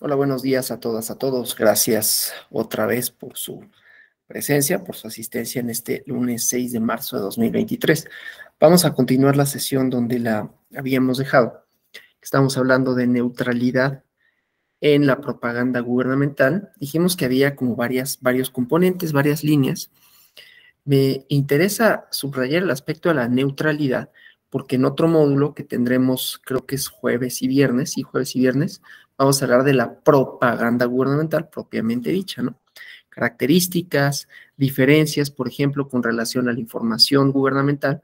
Hola, buenos días a todas, a todos. Gracias otra vez por su presencia, por su asistencia en este lunes 6 de marzo de 2023. Vamos a continuar la sesión donde la habíamos dejado. Estamos hablando de neutralidad en la propaganda gubernamental. Dijimos que había como varios componentes, varias líneas. Me interesa subrayar el aspecto de la neutralidad porque en otro módulo que tendremos, creo que es jueves y viernes, vamos a hablar de la propaganda gubernamental propiamente dicha, ¿no? Características, diferencias, por ejemplo, con relación a la información gubernamental.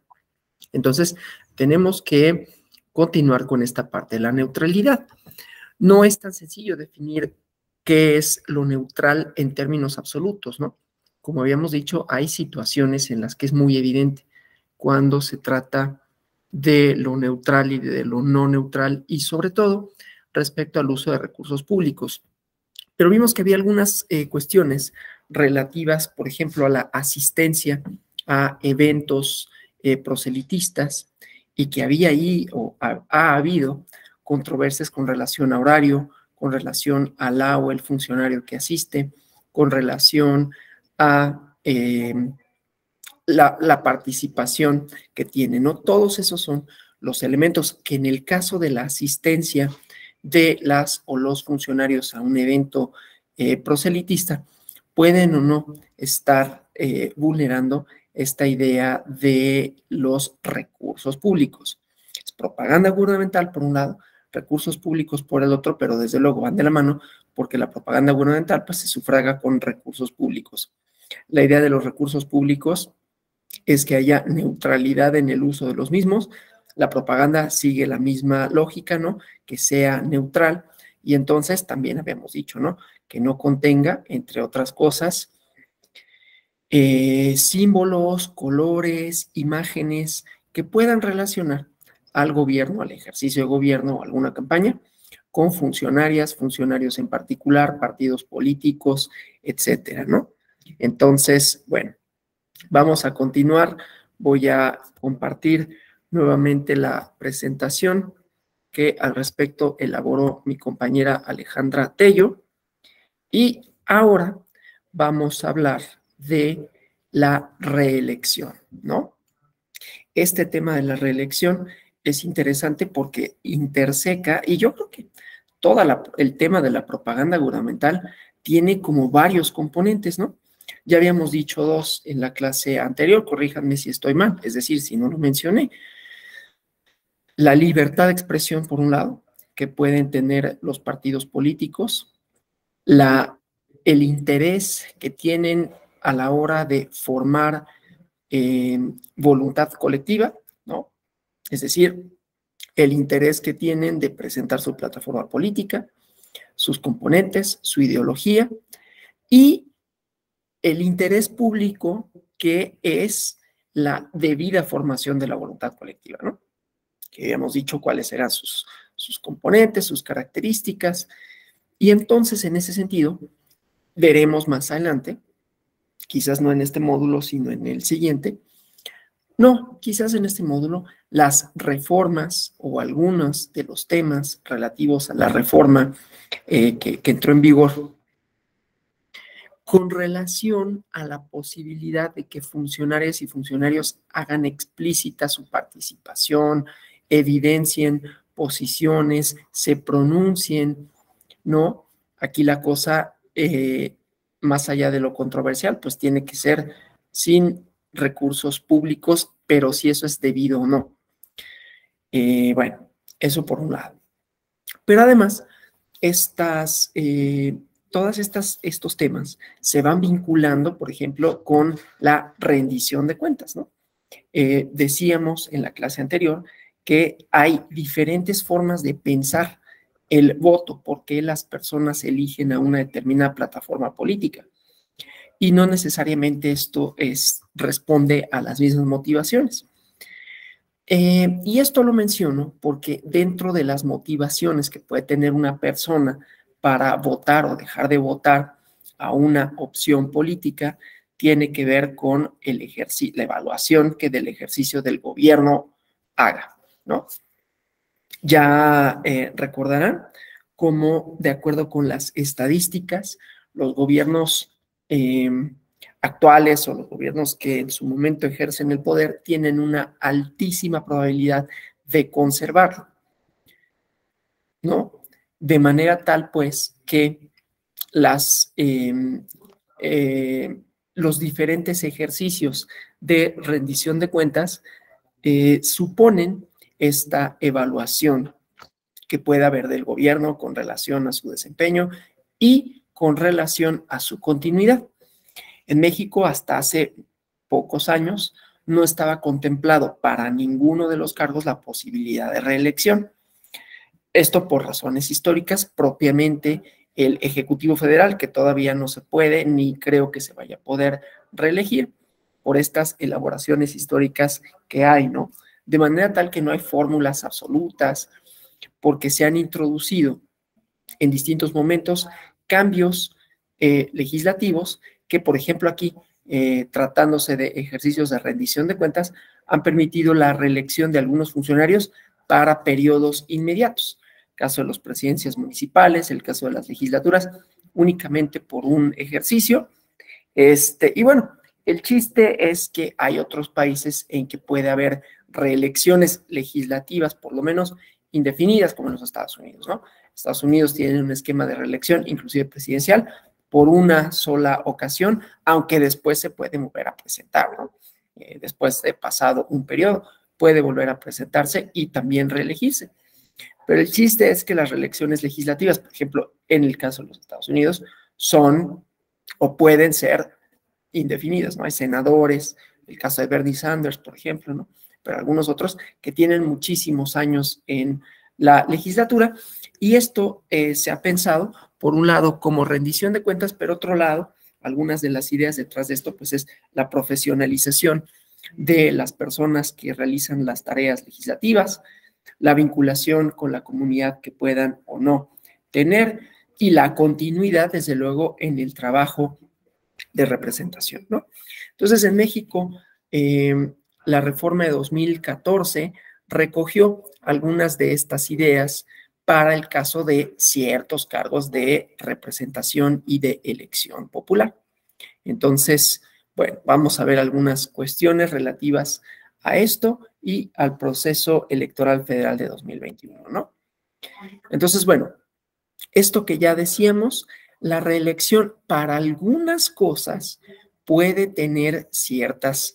Entonces, tenemos que continuar con esta parte de la neutralidad. No es tan sencillo definir qué es lo neutral en términos absolutos, ¿no? Como habíamos dicho, hay situaciones en las que es muy evidente cuando se trata de lo neutral y de lo no neutral y sobre todo respecto al uso de recursos públicos. Pero vimos que había algunas cuestiones relativas, por ejemplo, a la asistencia a eventos proselitistas y que había ahí o ha habido controversias con relación a horario, con relación a la o el funcionario que asiste, con relación a la participación que tiene, ¿no? Todos esos son los elementos que en el caso de la asistencia de las o los funcionarios a un evento proselitista pueden o no estar vulnerando esta idea de los recursos públicos. Es propaganda gubernamental por un lado, recursos públicos por el otro, pero desde luego van de la mano porque la propaganda gubernamental pues se sufraga con recursos públicos. La idea de los recursos públicos es que haya neutralidad en el uso de los mismos. La propaganda sigue la misma lógica, ¿no? Que sea neutral y entonces también habíamos dicho, ¿no? Que no contenga, entre otras cosas, símbolos, colores, imágenes que puedan relacionar al gobierno, al ejercicio de gobierno o alguna campaña con funcionarias, funcionarios en particular, partidos políticos, etcétera, ¿no? Entonces, bueno, vamos a continuar. Voy a compartir nuevamente la presentación que al respecto elaboró mi compañera Alejandra Tello. Y ahora vamos a hablar de la reelección, ¿no? Este tema de la reelección es interesante porque interseca, y yo creo que todo el tema de la propaganda gubernamental tiene como varios componentes, ¿no? Ya habíamos dicho dos en la clase anterior, corríjanme si estoy mal, es decir, si no lo mencioné. La libertad de expresión, por un lado, que pueden tener los partidos políticos, el interés que tienen a la hora de formar voluntad colectiva, ¿no? Es decir, el interés que tienen de presentar su plataforma política, sus componentes, su ideología y el interés público que es la debida formación de la voluntad colectiva, ¿no? Que habíamos dicho cuáles eran sus componentes, sus características, y entonces en ese sentido veremos más adelante, quizás no en este módulo, sino en el siguiente, no, quizás en este módulo, las reformas o algunos de los temas relativos a la reforma que entró en vigor con relación a la posibilidad de que funcionarias y funcionarios hagan explícita su participación, evidencien posiciones, se pronuncien, ¿no? Aquí la cosa, más allá de lo controversial, pues tiene que ser sin recursos públicos, pero si eso es debido o no. Bueno, eso por un lado. Pero además, todas estos temas se van vinculando, por ejemplo, con la rendición de cuentas, ¿no? Decíamos en la clase anterior que hay diferentes formas de pensar el voto, por qué las personas eligen a una determinada plataforma política. Y no necesariamente esto responde a las mismas motivaciones. Y esto lo menciono porque dentro de las motivaciones que puede tener una persona para votar o dejar de votar a una opción política, tiene que ver con la evaluación que del ejercicio del gobierno haga, ¿no? Ya recordarán cómo, de acuerdo con las estadísticas, los gobiernos actuales o los gobiernos que en su momento ejercen el poder tienen una altísima probabilidad de conservarlo, ¿no? De manera tal, pues, que los diferentes ejercicios de rendición de cuentas suponen esta evaluación que pueda haber del gobierno con relación a su desempeño y con relación a su continuidad. En México, hasta hace pocos años, no estaba contemplado para ninguno de los cargos la posibilidad de reelección. Esto por razones históricas, propiamente el Ejecutivo Federal, que todavía no se puede ni creo que se vaya a poder reelegir por estas elaboraciones históricas que hay, ¿no? De manera tal que no hay fórmulas absolutas, porque se han introducido en distintos momentos cambios legislativos que, por ejemplo, aquí, tratándose de ejercicios de rendición de cuentas, han permitido la reelección de algunos funcionarios para periodos inmediatos. El caso de las presidencias municipales, el caso de las legislaturas, únicamente por un ejercicio. Y bueno, el chiste es que hay otros países en que puede haber reelecciones legislativas, por lo menos indefinidas, como en los Estados Unidos, ¿no? Estados Unidos tiene un esquema de reelección, inclusive presidencial, por una sola ocasión, aunque después se puede volver a presentar, ¿no? Después de pasado un periodo, puede volver a presentarse y también reelegirse. Pero el chiste es que las reelecciones legislativas, por ejemplo, en el caso de los Estados Unidos, son o pueden ser indefinidas, ¿no? Hay senadores, el caso de Bernie Sanders, por ejemplo, ¿no? Pero algunos otros que tienen muchísimos años en la legislatura, y esto se ha pensado, por un lado, como rendición de cuentas, pero otro lado, algunas de las ideas detrás de esto, pues es la profesionalización de las personas que realizan las tareas legislativas, la vinculación con la comunidad que puedan o no tener, y la continuidad, desde luego, en el trabajo de representación, ¿no? Entonces, en México, la reforma de 2014 recogió algunas de estas ideas para el caso de ciertos cargos de representación y de elección popular. Entonces, bueno, vamos a ver algunas cuestiones relativas a esto y al proceso electoral federal de 2021, ¿no? Entonces, bueno, esto que ya decíamos, la reelección para algunas cosas puede tener ciertas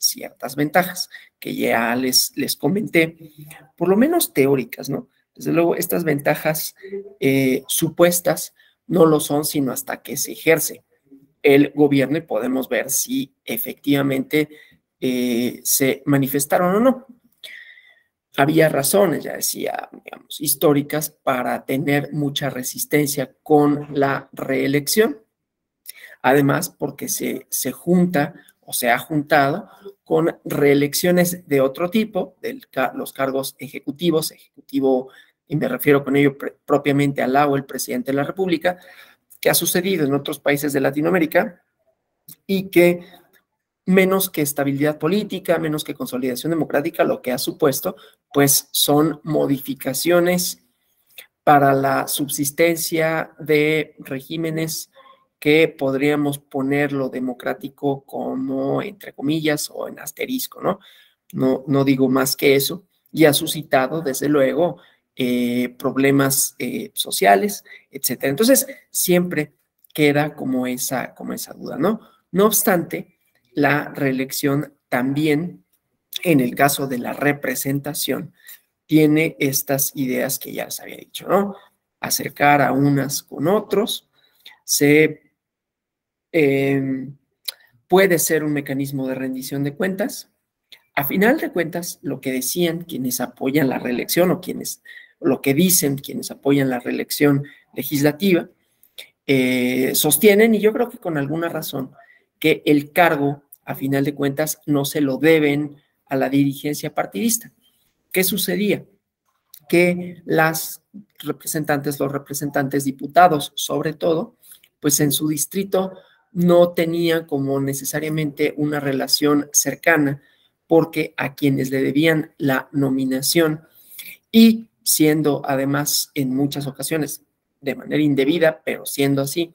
ventajas que ya les comenté, por lo menos teóricas, ¿no? Desde luego, estas ventajas supuestas no lo son sino hasta que se ejerce el gobierno y podemos ver si efectivamente se manifestaron o no. Había razones, ya decía, digamos, históricas para tener mucha resistencia con la reelección. Además, porque se junta o se ha juntado con reelecciones de otro tipo, los cargos ejecutivos, y me refiero con ello propiamente al lado el presidente de la República, que ha sucedido en otros países de Latinoamérica y que menos que estabilidad política, menos que consolidación democrática, lo que ha supuesto, pues son modificaciones para la subsistencia de regímenes que podríamos ponerlo democrático como entre comillas o en asterisco, ¿no? No digo más que eso, y ha suscitado, desde luego, problemas sociales, etcétera. Entonces, siempre queda como esa duda, ¿no? No obstante, la reelección también, en el caso de la representación, tiene estas ideas que ya les había dicho, ¿no? Acercar a unas con otros, puede ser un mecanismo de rendición de cuentas. A final de cuentas, lo que decían quienes apoyan la reelección o lo que dicen quienes apoyan la reelección legislativa, sostienen, y yo creo que con alguna razón, que el cargo, a final de cuentas, no se lo deben a la dirigencia partidista. ¿Qué sucedía? Que los representantes diputados, sobre todo, pues en su distrito no tenían como necesariamente una relación cercana, porque a quienes le debían la nominación y siendo además en muchas ocasiones de manera indebida, pero siendo así,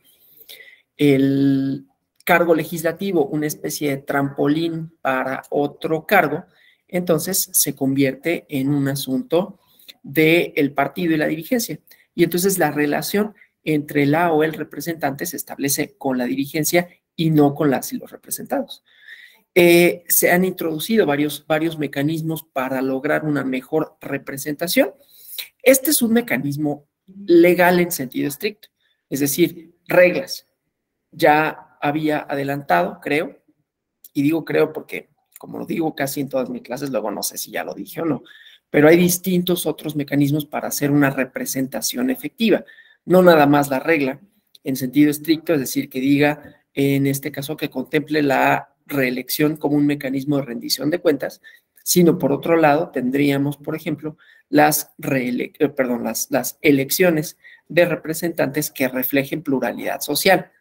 el cargo legislativo una especie de trampolín para otro cargo, entonces se convierte en un asunto del partido y la dirigencia. Y entonces la relación entre la o el representante se establece con la dirigencia y no con las y los representados. Se han introducido varios mecanismos para lograr una mejor representación. Este es un mecanismo legal en sentido estricto, es decir, reglas. Ya había adelantado, creo, y digo creo porque, como lo digo casi en todas mis clases, luego no sé si ya lo dije o no, pero hay distintos otros mecanismos para hacer una representación efectiva, no nada más la regla en sentido estricto, es decir, que diga, en este caso, que contemple la reelección como un mecanismo de rendición de cuentas, sino por otro lado tendríamos, por ejemplo, las elecciones de representantes que reflejen pluralidad social,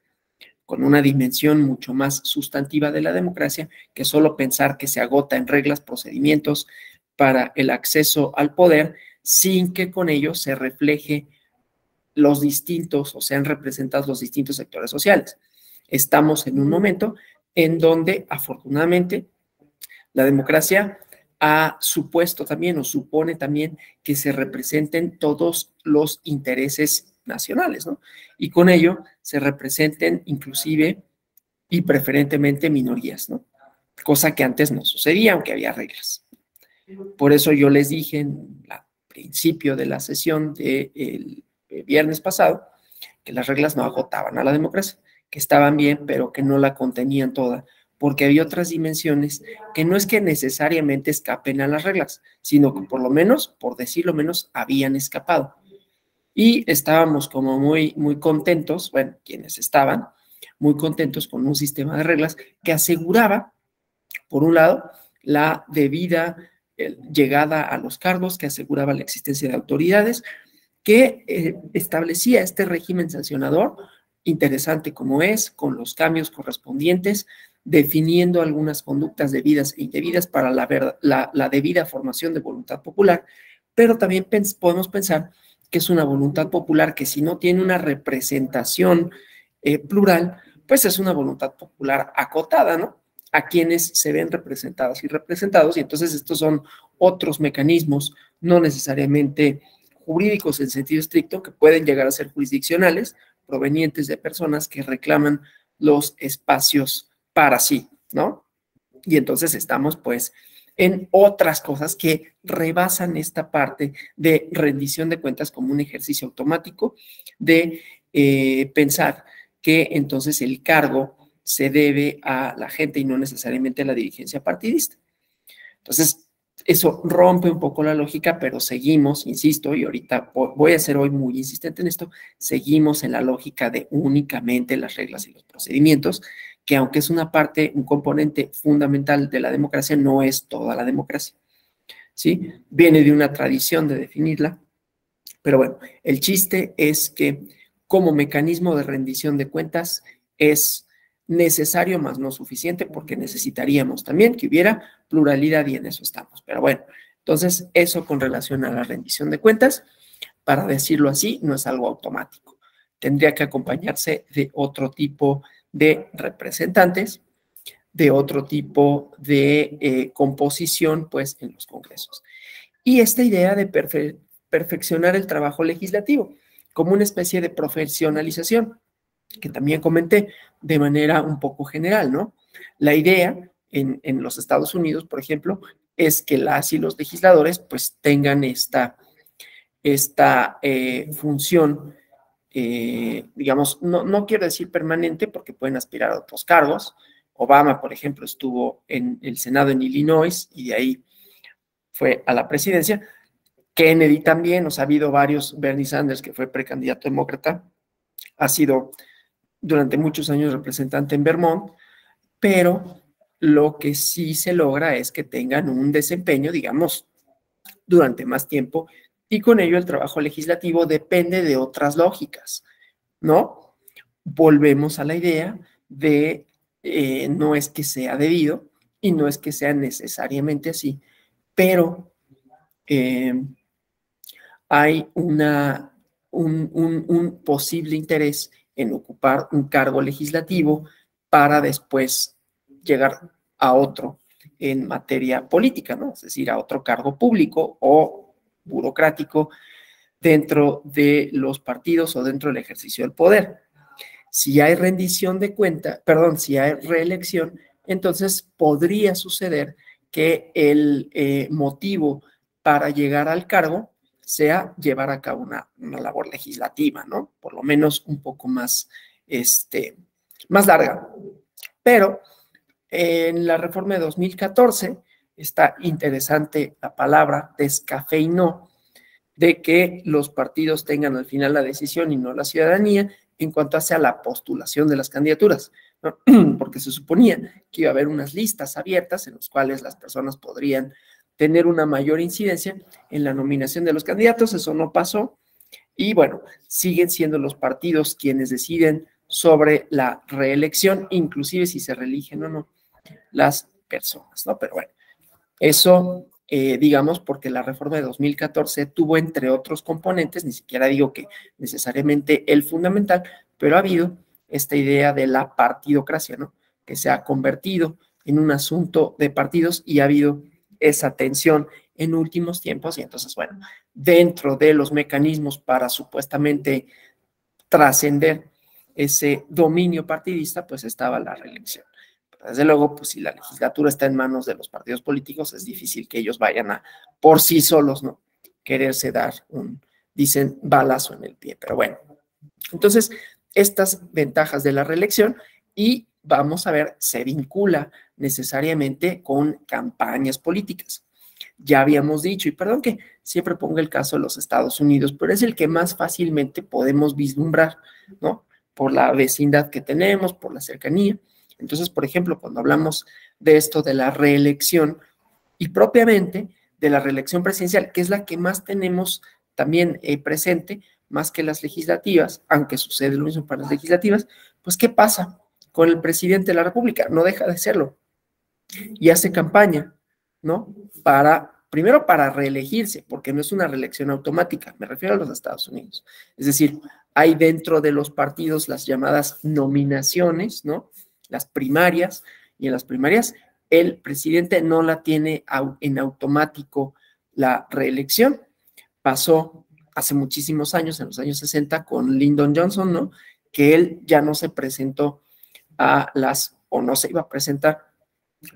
con una dimensión mucho más sustantiva de la democracia que solo pensar que se agota en reglas, procedimientos para el acceso al poder, sin que con ello se refleje los distintos o sean representados los distintos sectores sociales. Estamos en un momento en donde, afortunadamente, la democracia ha supuesto también o supone también que se representen todos los intereses nacionales, ¿no? Y con ello se representen inclusive y preferentemente minorías, ¿no? Cosa que antes no sucedía, aunque había reglas. Por eso yo les dije en el principio de la sesión del viernes pasado que las reglas no agotaban a la democracia, que estaban bien, pero que no la contenían toda, porque había otras dimensiones que no es que necesariamente escapen a las reglas, sino que por lo menos, por decirlo menos, habían escapado. Y estábamos como muy contentos, bueno, quienes estaban muy contentos con un sistema de reglas que aseguraba, por un lado, la debida llegada a los cargos, que aseguraba la existencia de autoridades, que establecía este régimen sancionador, interesante como es, con los cambios correspondientes, definiendo algunas conductas debidas e indebidas para la debida formación de voluntad popular, pero también podemos pensar que es una voluntad popular que si no tiene una representación plural, pues es una voluntad popular acotada, ¿no? A quienes se ven representadas y representados, y entonces estos son otros mecanismos, no necesariamente jurídicos en sentido estricto, que pueden llegar a ser jurisdiccionales, provenientes de personas que reclaman los espacios para sí, ¿no? Y entonces estamos, pues, en otras cosas que rebasan esta parte de rendición de cuentas como un ejercicio automático de pensar que entonces el cargo se debe a la gente y no necesariamente a la dirigencia partidista. Entonces, eso rompe un poco la lógica, pero seguimos, insisto, y ahorita voy a ser hoy muy insistente en esto, seguimos en la lógica de únicamente las reglas y los procedimientos, que aunque es una parte, un componente fundamental de la democracia, no es toda la democracia, ¿sí? Viene de una tradición de definirla, pero bueno, el chiste es que como mecanismo de rendición de cuentas es necesario, más no suficiente, porque necesitaríamos también que hubiera pluralidad y en eso estamos. Pero bueno, entonces eso con relación a la rendición de cuentas, para decirlo así, no es algo automático. Tendría que acompañarse de otro tipo de representantes, de otro tipo de composición, pues, en los congresos. Y esta idea de perfeccionar el trabajo legislativo como una especie de profesionalización, que también comenté de manera un poco general, ¿no? La idea en los Estados Unidos, por ejemplo, es que las y los legisladores pues tengan esta función, digamos, no quiero decir permanente porque pueden aspirar a otros cargos. Obama, por ejemplo, estuvo en el Senado en Illinois y de ahí fue a la presidencia. Kennedy también, o sea, ha habido varios, Bernie Sanders, que fue precandidato demócrata, ha sido durante muchos años representante en Vermont, pero lo que sí se logra es que tengan un desempeño, digamos, durante más tiempo y con ello el trabajo legislativo depende de otras lógicas, ¿no? Volvemos a la idea de no es que sea debido y no es que sea necesariamente así, pero hay una un posible interés en ocupar un cargo legislativo para después llegar a otro en materia política, ¿no? Es decir, a otro cargo público o burocrático dentro de los partidos o dentro del ejercicio del poder. Si hay rendición de cuenta, perdón, si hay reelección, entonces podría suceder que el motivo para llegar al cargo sea llevar a cabo una labor legislativa, ¿no? Por lo menos un poco más, más larga. Pero en la reforma de 2014 está interesante la palabra descafeinó, de que los partidos tengan al final la decisión y no la ciudadanía en cuanto a la postulación de las candidaturas, ¿no? Porque se suponía que iba a haber unas listas abiertas en las cuales las personas podrían tener una mayor incidencia en la nominación de los candidatos. Eso no pasó y bueno, siguen siendo los partidos quienes deciden sobre la reelección, inclusive si se reeligen o no las personas, ¿no? Pero bueno, eso, digamos, porque la reforma de 2014 tuvo, entre otros componentes, ni siquiera digo que necesariamente el fundamental, pero ha habido esta idea de la partidocracia, ¿no? Que se ha convertido en un asunto de partidos y ha habido esa tensión en últimos tiempos. Y entonces, bueno, dentro de los mecanismos para supuestamente trascender ese dominio partidista, pues estaba la reelección. Desde luego, pues si la legislatura está en manos de los partidos políticos, es difícil que ellos vayan a, por sí solos, ¿no? Quererse dar dicen, balazo en el pie. Pero bueno, entonces, estas ventajas de la reelección y vamos a ver, se vincula necesariamente con campañas políticas. Ya habíamos dicho, y perdón que siempre ponga el caso de los Estados Unidos, pero es el que más fácilmente podemos vislumbrar, ¿no? Por la vecindad que tenemos, por la cercanía. Entonces, por ejemplo, cuando hablamos de esto de la reelección y propiamente de la reelección presidencial, que es la que más tenemos también presente, más que las legislativas, aunque sucede lo mismo para las legislativas, pues ¿qué pasa con el presidente de la República? No deja de serlo y hace campaña, ¿no? Primero para reelegirse, porque no es una reelección automática, me refiero a los Estados Unidos. Es decir, hay dentro de los partidos las llamadas nominaciones, ¿no? Las primarias, y en las primarias el presidente no la tiene en automático la reelección. Pasó hace muchísimos años, en los años 60, con Lyndon Johnson, ¿no? Que él ya no se presentó o no se iba a presentar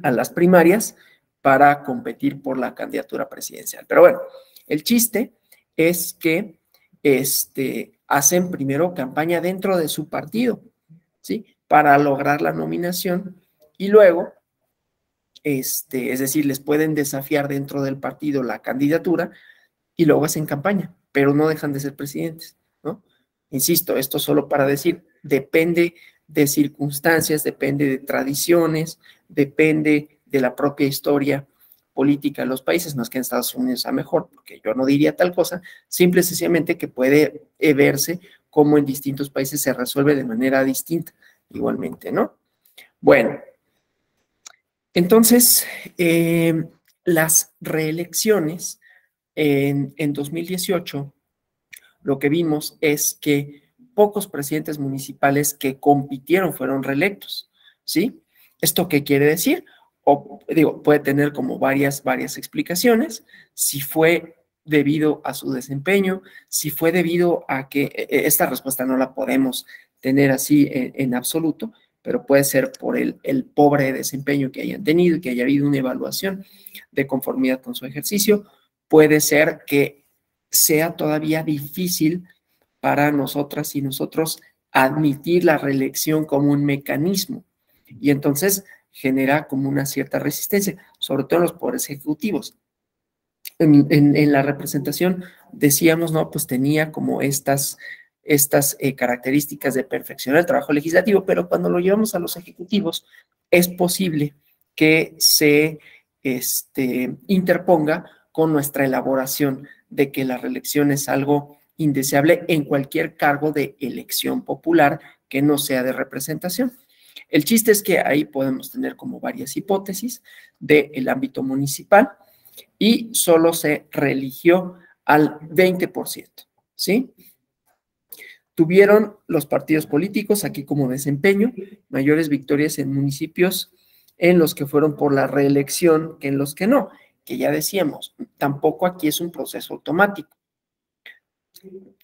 a las primarias para competir por la candidatura presidencial. Pero bueno, el chiste es que hacen primero campaña dentro de su partido, ¿sí? Para lograr la nominación y luego, es decir, les pueden desafiar dentro del partido la candidatura y luego hacen campaña, pero no dejan de ser presidentes, ¿no? Insisto, esto solo para decir, depende de circunstancias, depende de tradiciones, depende de la propia historia política de los países. No es que en Estados Unidos sea mejor, porque yo no diría tal cosa, simple y sencillamente que puede verse cómo en distintos países se resuelve de manera distinta, igualmente, ¿no? Bueno, entonces, las reelecciones en 2018, lo que vimos es que pocos presidentes municipales que compitieron fueron reelectos, ¿sí? ¿Esto qué quiere decir? O digo, puede tener como varias explicaciones. Si fue debido a su desempeño, si fue debido a que esta respuesta no la podemos tener así en absoluto, pero puede ser por el pobre desempeño que hayan tenido y que haya habido una evaluación de conformidad con su ejercicio. Puede ser que sea todavía difícil para nosotras y nosotros admitir la reelección como un mecanismo y entonces genera como una cierta resistencia, sobre todo en los poderes ejecutivos. En la representación decíamos, no, pues tenía como estas características de perfeccionar el trabajo legislativo, pero cuando lo llevamos a los ejecutivos es posible que se interponga con nuestra elaboración de que la reelección es algo indeseable en cualquier cargo de elección popular que no sea de representación. El chiste es que ahí podemos tener como varias hipótesis del ámbito municipal y solo se reeligió al 20%, ¿sí? Tuvieron los partidos políticos, aquí como desempeño, mayores victorias en municipios en los que fueron por la reelección que en los que no, que ya decíamos, tampoco aquí es un proceso automático.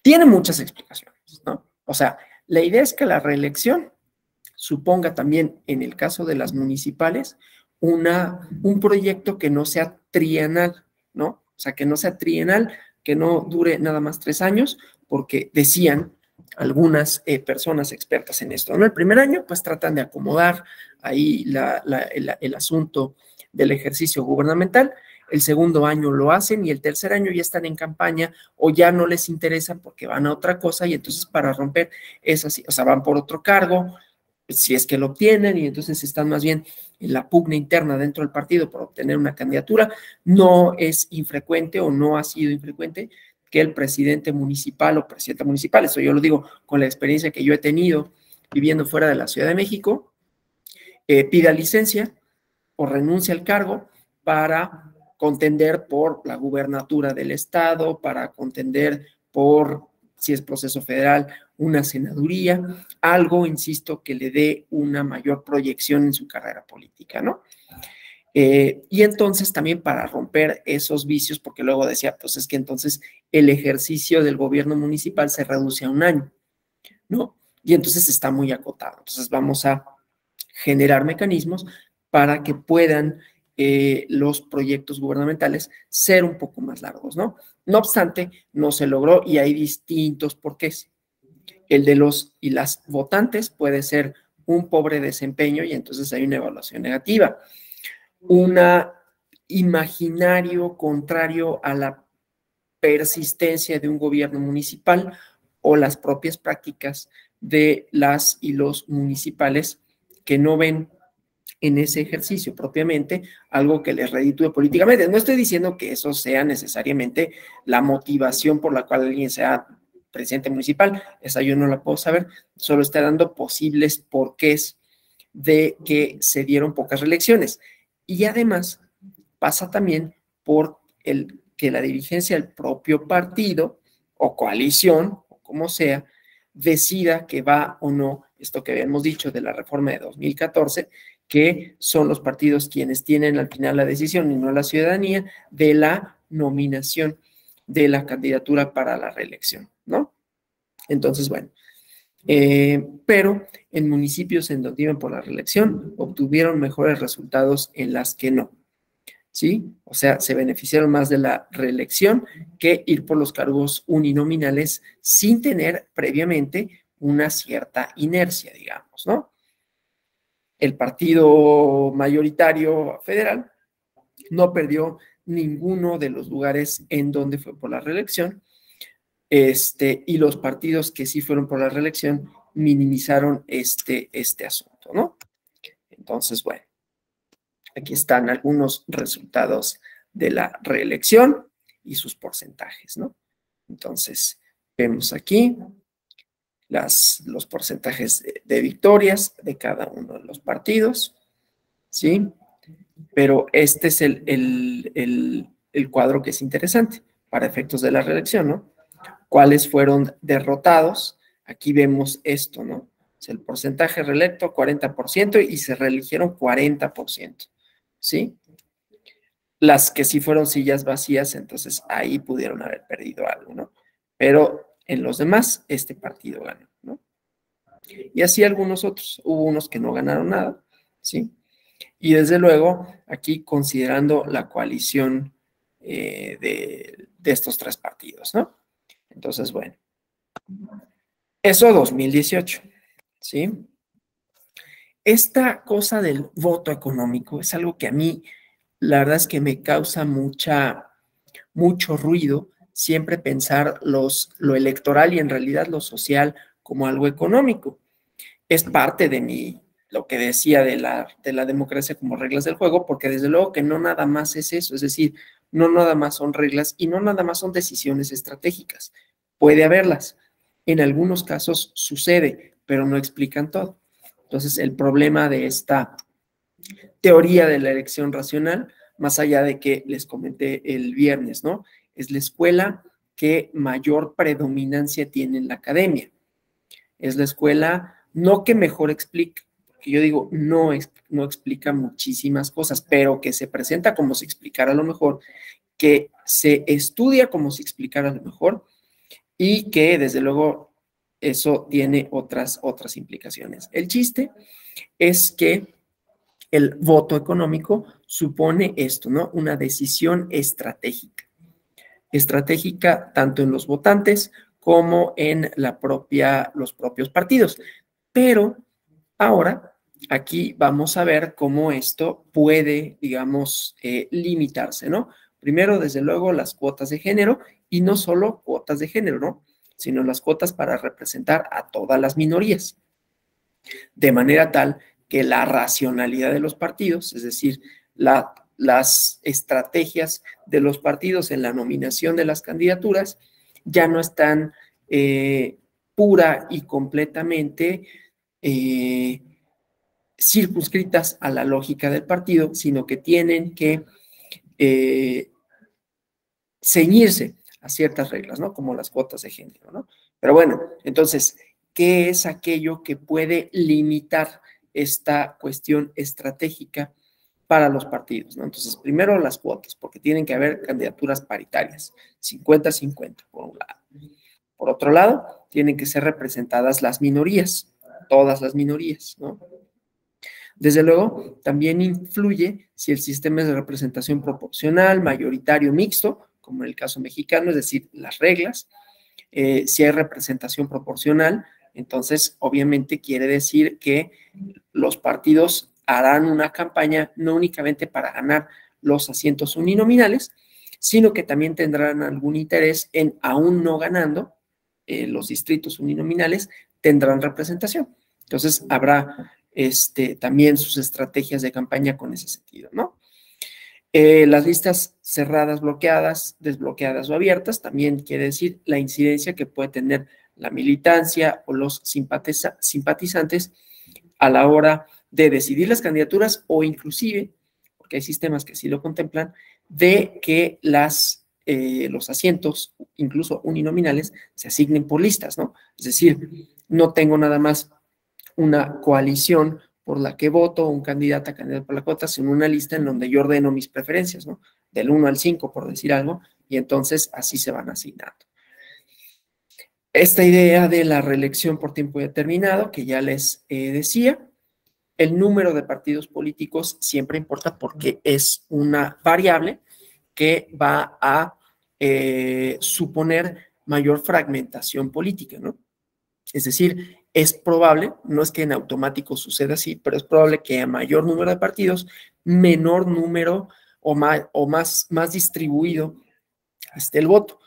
Tiene muchas explicaciones, ¿no? O sea, la idea es que la reelección suponga también, en el caso de las municipales, un proyecto que no sea trienal, ¿no? O sea, que no sea trienal, que no dure nada más 3 años, porque decían algunas personas expertas en esto, ¿no? El primer año, pues tratan de acomodar ahí el asunto del ejercicio gubernamental, el segundo año lo hacen y el tercer año ya están en campaña o ya no les interesa porque van a otra cosa y entonces para romper esas, o sea, van por otro cargo, si es que lo obtienen y entonces están más bien en la pugna interna dentro del partido por obtener una candidatura. No es infrecuente o no ha sido infrecuente que el presidente municipal o presidenta municipal, eso yo lo digo con la experiencia que yo he tenido viviendo fuera de la Ciudad de México, pida licencia o renuncia al cargo para contender por la gubernatura del estado, para contender por, si es proceso federal, una senaduría, algo, insisto, que le dé una mayor proyección en su carrera política, ¿no? Y entonces también para romper esos vicios, porque luego decía, pues es que entonces el ejercicio del gobierno municipal se reduce a 1 año, ¿no? Y entonces está muy acotado. Entonces vamos a generar mecanismos para que puedan los proyectos gubernamentales ser un poco más largos, ¿no? No obstante, no se logró y hay distintos porqués. El de los y las votantes puede ser un pobre desempeño y entonces hay una evaluación negativa. Un imaginario contrario a la persistencia de un gobierno municipal o las propias prácticas de las y los municipales que no ven en ese ejercicio propiamente algo que les reditúe políticamente. No estoy diciendo que eso sea necesariamente la motivación por la cual alguien sea presidente municipal, esa yo no la puedo saber, solo está dando posibles porqués de que se dieron pocas reelecciones. Y además pasa también por el que la dirigencia del propio partido o coalición, o como sea, decida que va o no, esto que habíamos dicho de la reforma de 2014, que son los partidos quienes tienen al final la decisión y no la ciudadanía de la nominación de la candidatura para la reelección, ¿no? Entonces, bueno, pero en municipios en donde iban por la reelección obtuvieron mejores resultados en las que no, ¿sí? O sea, se beneficiaron más de la reelección que ir por los cargos uninominales sin tener previamente una cierta inercia, digamos, ¿no? El partido mayoritario federal no perdió ninguno de los lugares en donde fue por la reelección, y los partidos que sí fueron por la reelección minimizaron este asunto, ¿no? Entonces, bueno, aquí están algunos resultados de la reelección y sus porcentajes, ¿no? Entonces, vemos aquí los porcentajes de victorias de cada uno de los partidos, ¿sí? Pero este es el cuadro que es interesante para efectos de la reelección, ¿no? ¿Cuáles fueron derrotados? Aquí vemos esto, ¿no? O sea, el porcentaje reelecto, 40%, y se reeligieron 40%, ¿sí? Las que sí fueron sillas vacías, entonces ahí pudieron haber perdido algo, ¿no? Pero en los demás, este partido ganó, ¿no? Y así algunos otros, hubo unos que no ganaron nada, ¿sí? Y desde luego, aquí considerando la coalición de estos 3 partidos, ¿no? Entonces, bueno, eso 2018, ¿sí? Esta cosa del voto económico es algo que a mí, la verdad es que me causa mucho ruido siempre pensar lo electoral y en realidad lo social como algo económico. Es parte de lo que decía de la democracia como reglas del juego, porque desde luego que no nada más es eso, es decir, no nada más son reglas y no nada más son decisiones estratégicas. Puede haberlas. En algunos casos sucede, pero no explican todo. Entonces, el problema de esta teoría de la elección racional, más allá de que les comenté el viernes, ¿no? Es la escuela que mayor predominancia tiene en la academia. es la escuela no que mejor explica, porque yo digo, no explica muchísimas cosas, pero que se presenta como si explicara lo mejor, que se estudia como si explicara lo mejor y que desde luego eso tiene otras implicaciones. El chiste es que el voto económico supone esto, ¿no? Una decisión estratégica. Estratégica tanto en los votantes como en los propios partidos. Pero ahora, aquí vamos a ver cómo esto puede, digamos, limitarse, ¿no? Primero, desde luego, las cuotas de género, y no solo cuotas de género, ¿no? Sino las cuotas para representar a todas las minorías, de manera tal que la racionalidad de los partidos, es decir, las estrategias de los partidos en la nominación de las candidaturas, ya no están pura y completamente circunscritas a la lógica del partido, sino que tienen que ceñirse a ciertas reglas, ¿no? Como las cuotas de género, ¿no? Pero bueno, entonces, ¿qué es aquello que puede limitar esta cuestión estratégica para los partidos, ¿no? Entonces, primero las cuotas, porque tienen que haber candidaturas paritarias, 50-50 por un lado. Por otro lado, tienen que ser representadas las minorías, todas las minorías, ¿no? Desde luego, también influye si el sistema es de representación proporcional, mayoritario, mixto, como en el caso mexicano, es decir, las reglas. Si hay representación proporcional, entonces obviamente quiere decir que los partidos harán una campaña no únicamente para ganar los asientos uninominales, sino que también tendrán algún interés en, aún no ganando los distritos uninominales, tendrán representación. Entonces habrá también sus estrategias de campaña con ese sentido, ¿no? Las listas cerradas, bloqueadas, desbloqueadas o abiertas, también quiere decir la incidencia que puede tener la militancia o los simpatizantes a la hora de decidir las candidaturas o inclusive, porque hay sistemas que sí lo contemplan, de que los asientos, incluso uninominales, se asignen por listas, ¿no? Es decir, no tengo nada más una coalición por la que voto, un candidato por la cuota, sino una lista en donde yo ordeno mis preferencias, ¿no? Del 1 al 5, por decir algo, y entonces así se van asignando. Esta idea de la reelección por tiempo determinado, que ya les decía, el número de partidos políticos siempre importa porque es una variable que va a suponer mayor fragmentación política, ¿no? Es decir, es probable, no es que en automático suceda así, pero es probable que a mayor número de partidos, menor número o más distribuido esté el voto.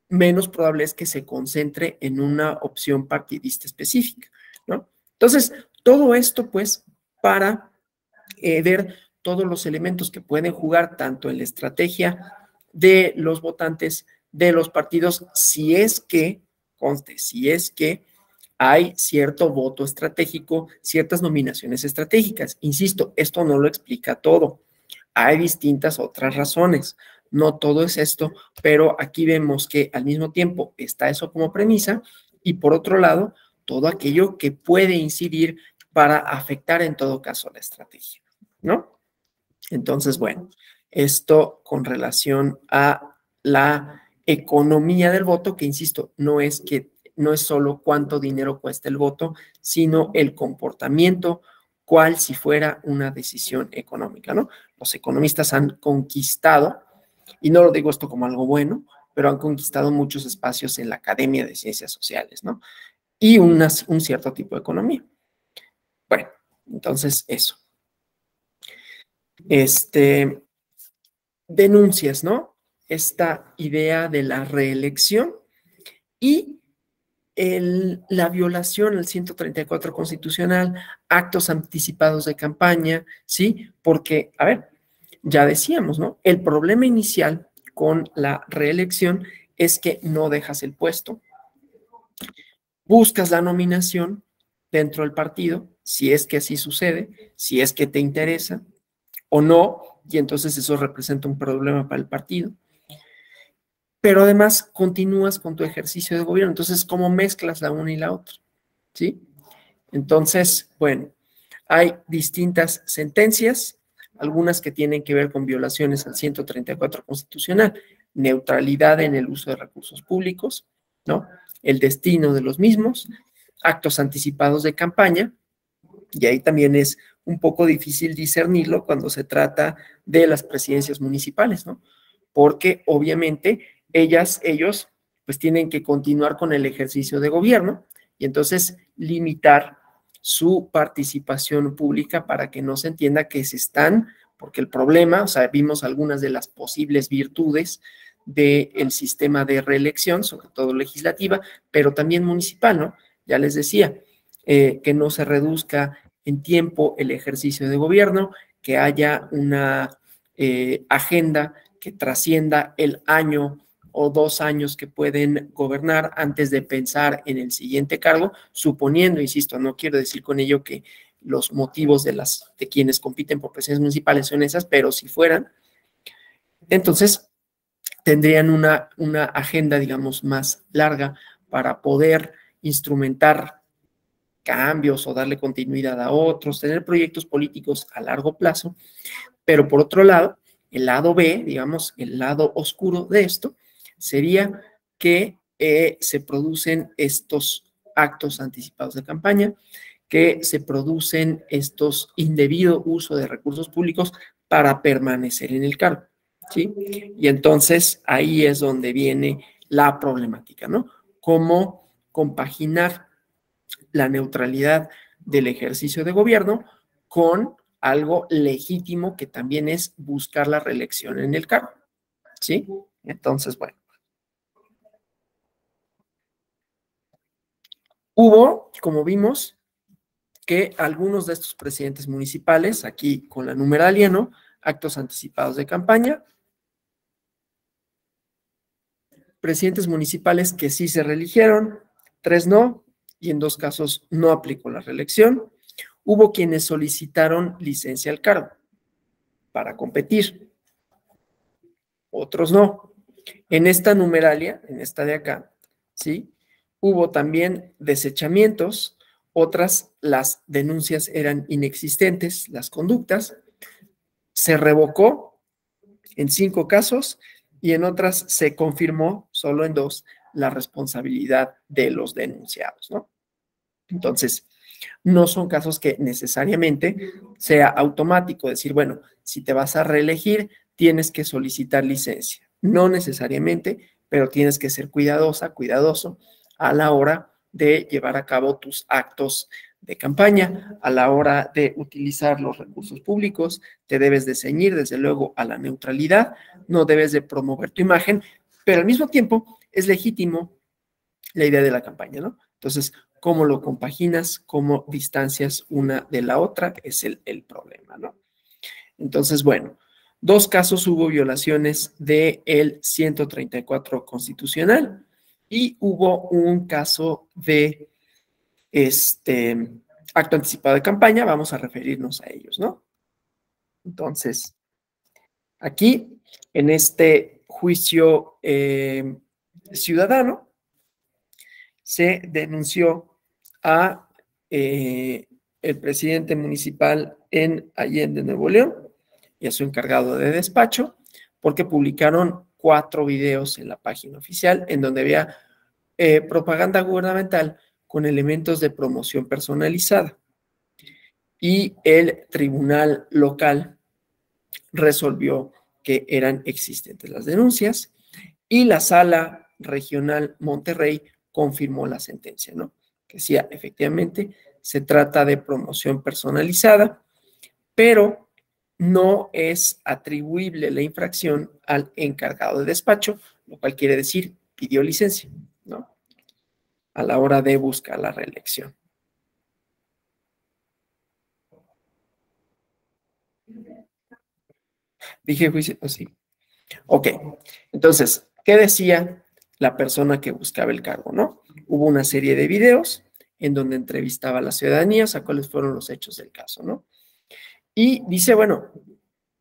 Menos probable es que se concentre en una opción partidista específica, ¿no? Entonces, todo esto, pues, para ver todos los elementos que pueden jugar tanto en la estrategia de los votantes, de los partidos, si es que, conste, si es que hay cierto voto estratégico, ciertas nominaciones estratégicas. Insisto, esto no lo explica todo. Hay distintas otras razones. No todo es esto, pero aquí vemos que al mismo tiempo está eso como premisa y por otro lado, todo aquello que puede incidir para afectar en todo caso la estrategia, ¿no? Entonces, bueno, esto con relación a la economía del voto, que insisto, no es solo cuánto dinero cuesta el voto, sino el comportamiento, cual si fuera una decisión económica, ¿no? Los economistas han conquistado, y no lo digo esto como algo bueno, pero han conquistado muchos espacios en la Academia de Ciencias Sociales, ¿no? Y un cierto tipo de economía. Bueno, entonces eso. Denuncias, ¿no? Esta idea de la reelección y la violación al 134 constitucional, actos anticipados de campaña, ¿sí? Porque, a ver, ya decíamos, ¿no? El problema inicial con la reelección es que no dejas el puesto, buscas la nominación dentro del partido, si es que así sucede, si es que te interesa o no, y entonces eso representa un problema para el partido. Pero además continúas con tu ejercicio de gobierno. Entonces, ¿cómo mezclas la una y la otra? ¿sí? Entonces, bueno, hay distintas sentencias, algunas que tienen que ver con violaciones al 134 constitucional, neutralidad en el uso de recursos públicos, ¿no? El destino de los mismos, actos anticipados de campaña, y ahí también es un poco difícil discernirlo cuando se trata de las presidencias municipales, ¿no? Porque obviamente ellos, pues tienen que continuar con el ejercicio de gobierno y entonces limitar su participación pública para que no se entienda que se están, porque el problema, o sea, vimos algunas de las posibles virtudes del sistema de reelección, sobre todo legislativa, pero también municipal, ¿no? Ya les decía, que no se reduzca en tiempo el ejercicio de gobierno, que haya una agenda que trascienda el año o 2 años que pueden gobernar antes de pensar en el siguiente cargo, suponiendo, insisto, no quiero decir con ello que los motivos de quienes compiten por presidencias municipales son esas, pero si fueran, entonces tendrían una agenda, digamos, más larga para poder instrumentar cambios o darle continuidad a otros, tener proyectos políticos a largo plazo, pero por otro lado, el lado B, digamos, el lado oscuro de esto, sería que se producen estos actos anticipados de campaña, que se producen estos indebido uso de recursos públicos para permanecer en el cargo, ¿sí? Y entonces ahí es donde viene la problemática, ¿no? Cómo compaginar la neutralidad del ejercicio de gobierno con algo legítimo que también es buscar la reelección en el cargo, ¿sí? Entonces, bueno, hubo, como vimos, que algunos de estos presidentes municipales, aquí con la numeralia, ¿no? Actos anticipados de campaña, presidentes municipales que sí se reeligieron, 3 no, y en 2 casos no aplicó la reelección. Hubo quienes solicitaron licencia al cargo para competir, otros no. En esta numeralia, en esta de acá, ¿sí? Hubo también desechamientos, otras las denuncias eran inexistentes, las conductas, se revocó en 5 casos y en otras se confirmó, solo en 2, la responsabilidad de los denunciados, ¿no? Entonces, no son casos que necesariamente sea automático decir, bueno, si te vas a reelegir, tienes que solicitar licencia. No necesariamente, pero tienes que ser cuidadoso a la hora de llevar a cabo tus actos de campaña, a la hora de utilizar los recursos públicos, te debes de ceñir desde luego a la neutralidad, no debes de promover tu imagen, pero al mismo tiempo es legítimo la idea de la campaña, ¿no? Entonces, ¿cómo lo compaginas? ¿Cómo distancias una de la otra? Es el problema, ¿no? Entonces, bueno, 2 casos hubo violaciones del 134 constitucional y hubo un caso de acto anticipado de campaña, vamos a referirnos a ellos, ¿no? Entonces, aquí, en este juicio ciudadano, se denunció a el presidente municipal en Allende, Nuevo León, y a su encargado de despacho, porque publicaron 4 videos en la página oficial en donde había propaganda gubernamental con elementos de promoción personalizada. Y el tribunal local resolvió que eran existentes las denuncias y la sala regional Monterrey confirmó la sentencia, ¿no? Que decía, efectivamente, se trata de promoción personalizada, pero no es atribuible la infracción al encargado de despacho, lo cual quiere decir pidió licencia, ¿no? A la hora de buscar la reelección. Dije juicio, oh, sí. Ok, entonces, ¿qué decía la persona que buscaba el cargo, no? Hubo una serie de videos en donde entrevistaba a la ciudadanía, o sea, cuáles fueron los hechos del caso, ¿no? Y dice, bueno,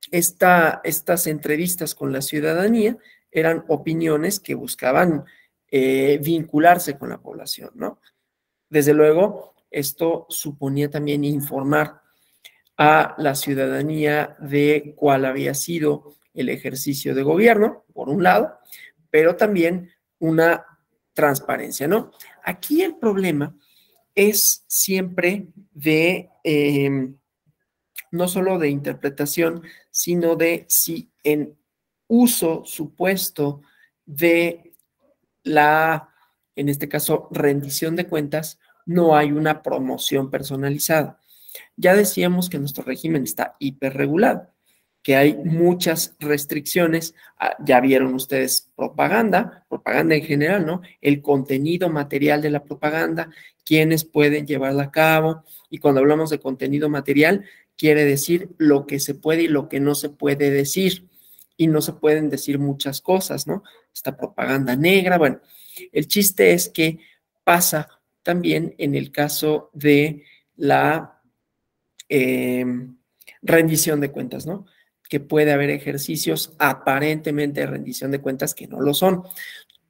estas entrevistas con la ciudadanía eran opiniones que buscaban vincularse con la población, ¿no? Desde luego, esto suponía también informar a la ciudadanía de cuál había sido el ejercicio de gobierno, por un lado, pero también una transparencia, ¿no? Aquí el problema es siempre de, no solo de interpretación, sino de si en uso supuesto de en este caso, rendición de cuentas, no hay una promoción personalizada. Ya decíamos que nuestro régimen está hiperregulado, que hay muchas restricciones. Ya vieron ustedes propaganda en general, ¿no? El contenido material de la propaganda, quiénes pueden llevarla a cabo. Y cuando hablamos de contenido material, quiere decir lo que se puede y lo que no se puede decir. Y no se pueden decir muchas cosas, ¿no? Esta propaganda negra, bueno, el chiste es que pasa también en el caso de la rendición de cuentas, ¿no? Que puede haber ejercicios aparentemente de rendición de cuentas que no lo son.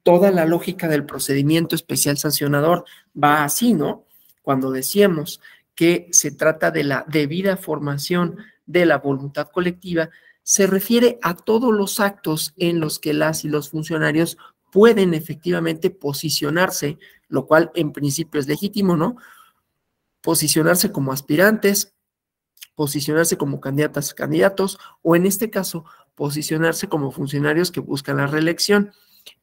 Toda la lógica del procedimiento especial sancionador va así, ¿no? Cuando decíamos que se trata de la debida formación de la voluntad colectiva, se refiere a todos los actos en los que las y los funcionarios pueden efectivamente posicionarse, lo cual en principio es legítimo, ¿no? Posicionarse como aspirantes, posicionarse como candidatas, candidatos, o en este caso, posicionarse como funcionarios que buscan la reelección.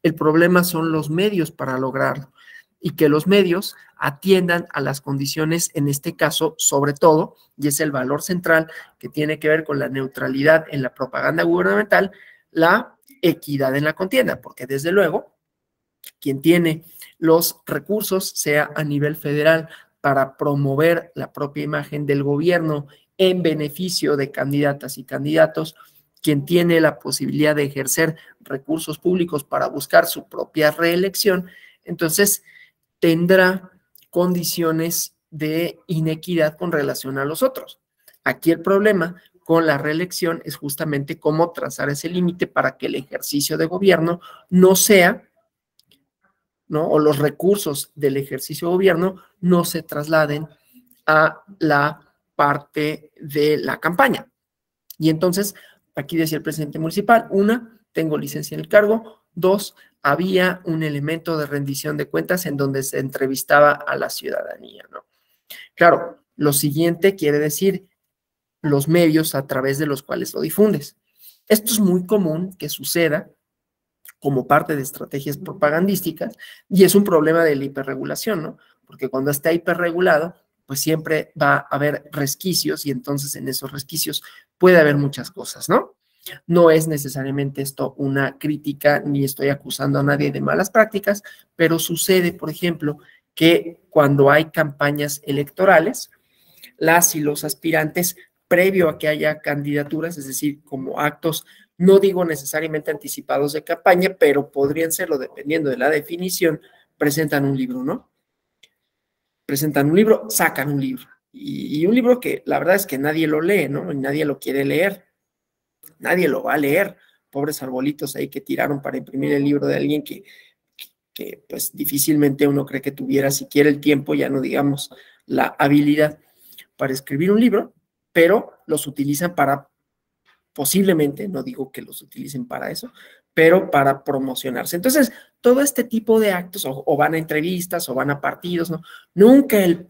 El problema son los medios para lograrlo y que los medios atiendan a las condiciones, en este caso, sobre todo, y es el valor central que tiene que ver con la neutralidad en la propaganda gubernamental, la equidad en la contienda, porque desde luego, quien tiene los recursos, sea a nivel federal, para promover la propia imagen del gobierno en beneficio de candidatas y candidatos, quien tiene la posibilidad de ejercer recursos públicos para buscar su propia reelección, entonces tendrá condiciones de inequidad con relación a los otros. Aquí el problema con la reelección es justamente cómo trazar ese límite para que el ejercicio de gobierno no sea, ¿no? O los recursos del ejercicio de gobierno no se trasladen a la parte de la campaña. Y entonces, aquí decía el presidente municipal, una, tengo licencia en el cargo, dos, había un elemento de rendición de cuentas en donde se entrevistaba a la ciudadanía, ¿no? Claro, lo siguiente quiere decir los medios a través de los cuales lo difundes. Esto es muy común que suceda como parte de estrategias propagandísticas y es un problema de la hiperregulación, ¿no? Porque cuando está hiperregulado, pues siempre va a haber resquicios y entonces en esos resquicios puede haber muchas cosas, ¿no? No es necesariamente esto una crítica ni estoy acusando a nadie de malas prácticas, pero sucede, por ejemplo, que cuando hay campañas electorales, las y los aspirantes, previo a que haya candidaturas, es decir, como actos, no digo necesariamente anticipados de campaña, pero podrían serlo dependiendo de la definición, presentan un libro, ¿no? Presentan un libro, sacan un libro. Y un libro que la verdad es que nadie lo lee, ¿no? Y nadie lo quiere leer. Nadie lo va a leer. Pobres arbolitos ahí que tiraron para imprimir el libro de alguien que pues difícilmente uno cree que tuviera siquiera el tiempo, ya no digamos la habilidad para escribir un libro, pero los utilizan para, posiblemente, no digo que los utilicen para eso, pero para promocionarse. Entonces, todo este tipo de actos, o van a entrevistas, o van a partidos, ¿no? Nunca el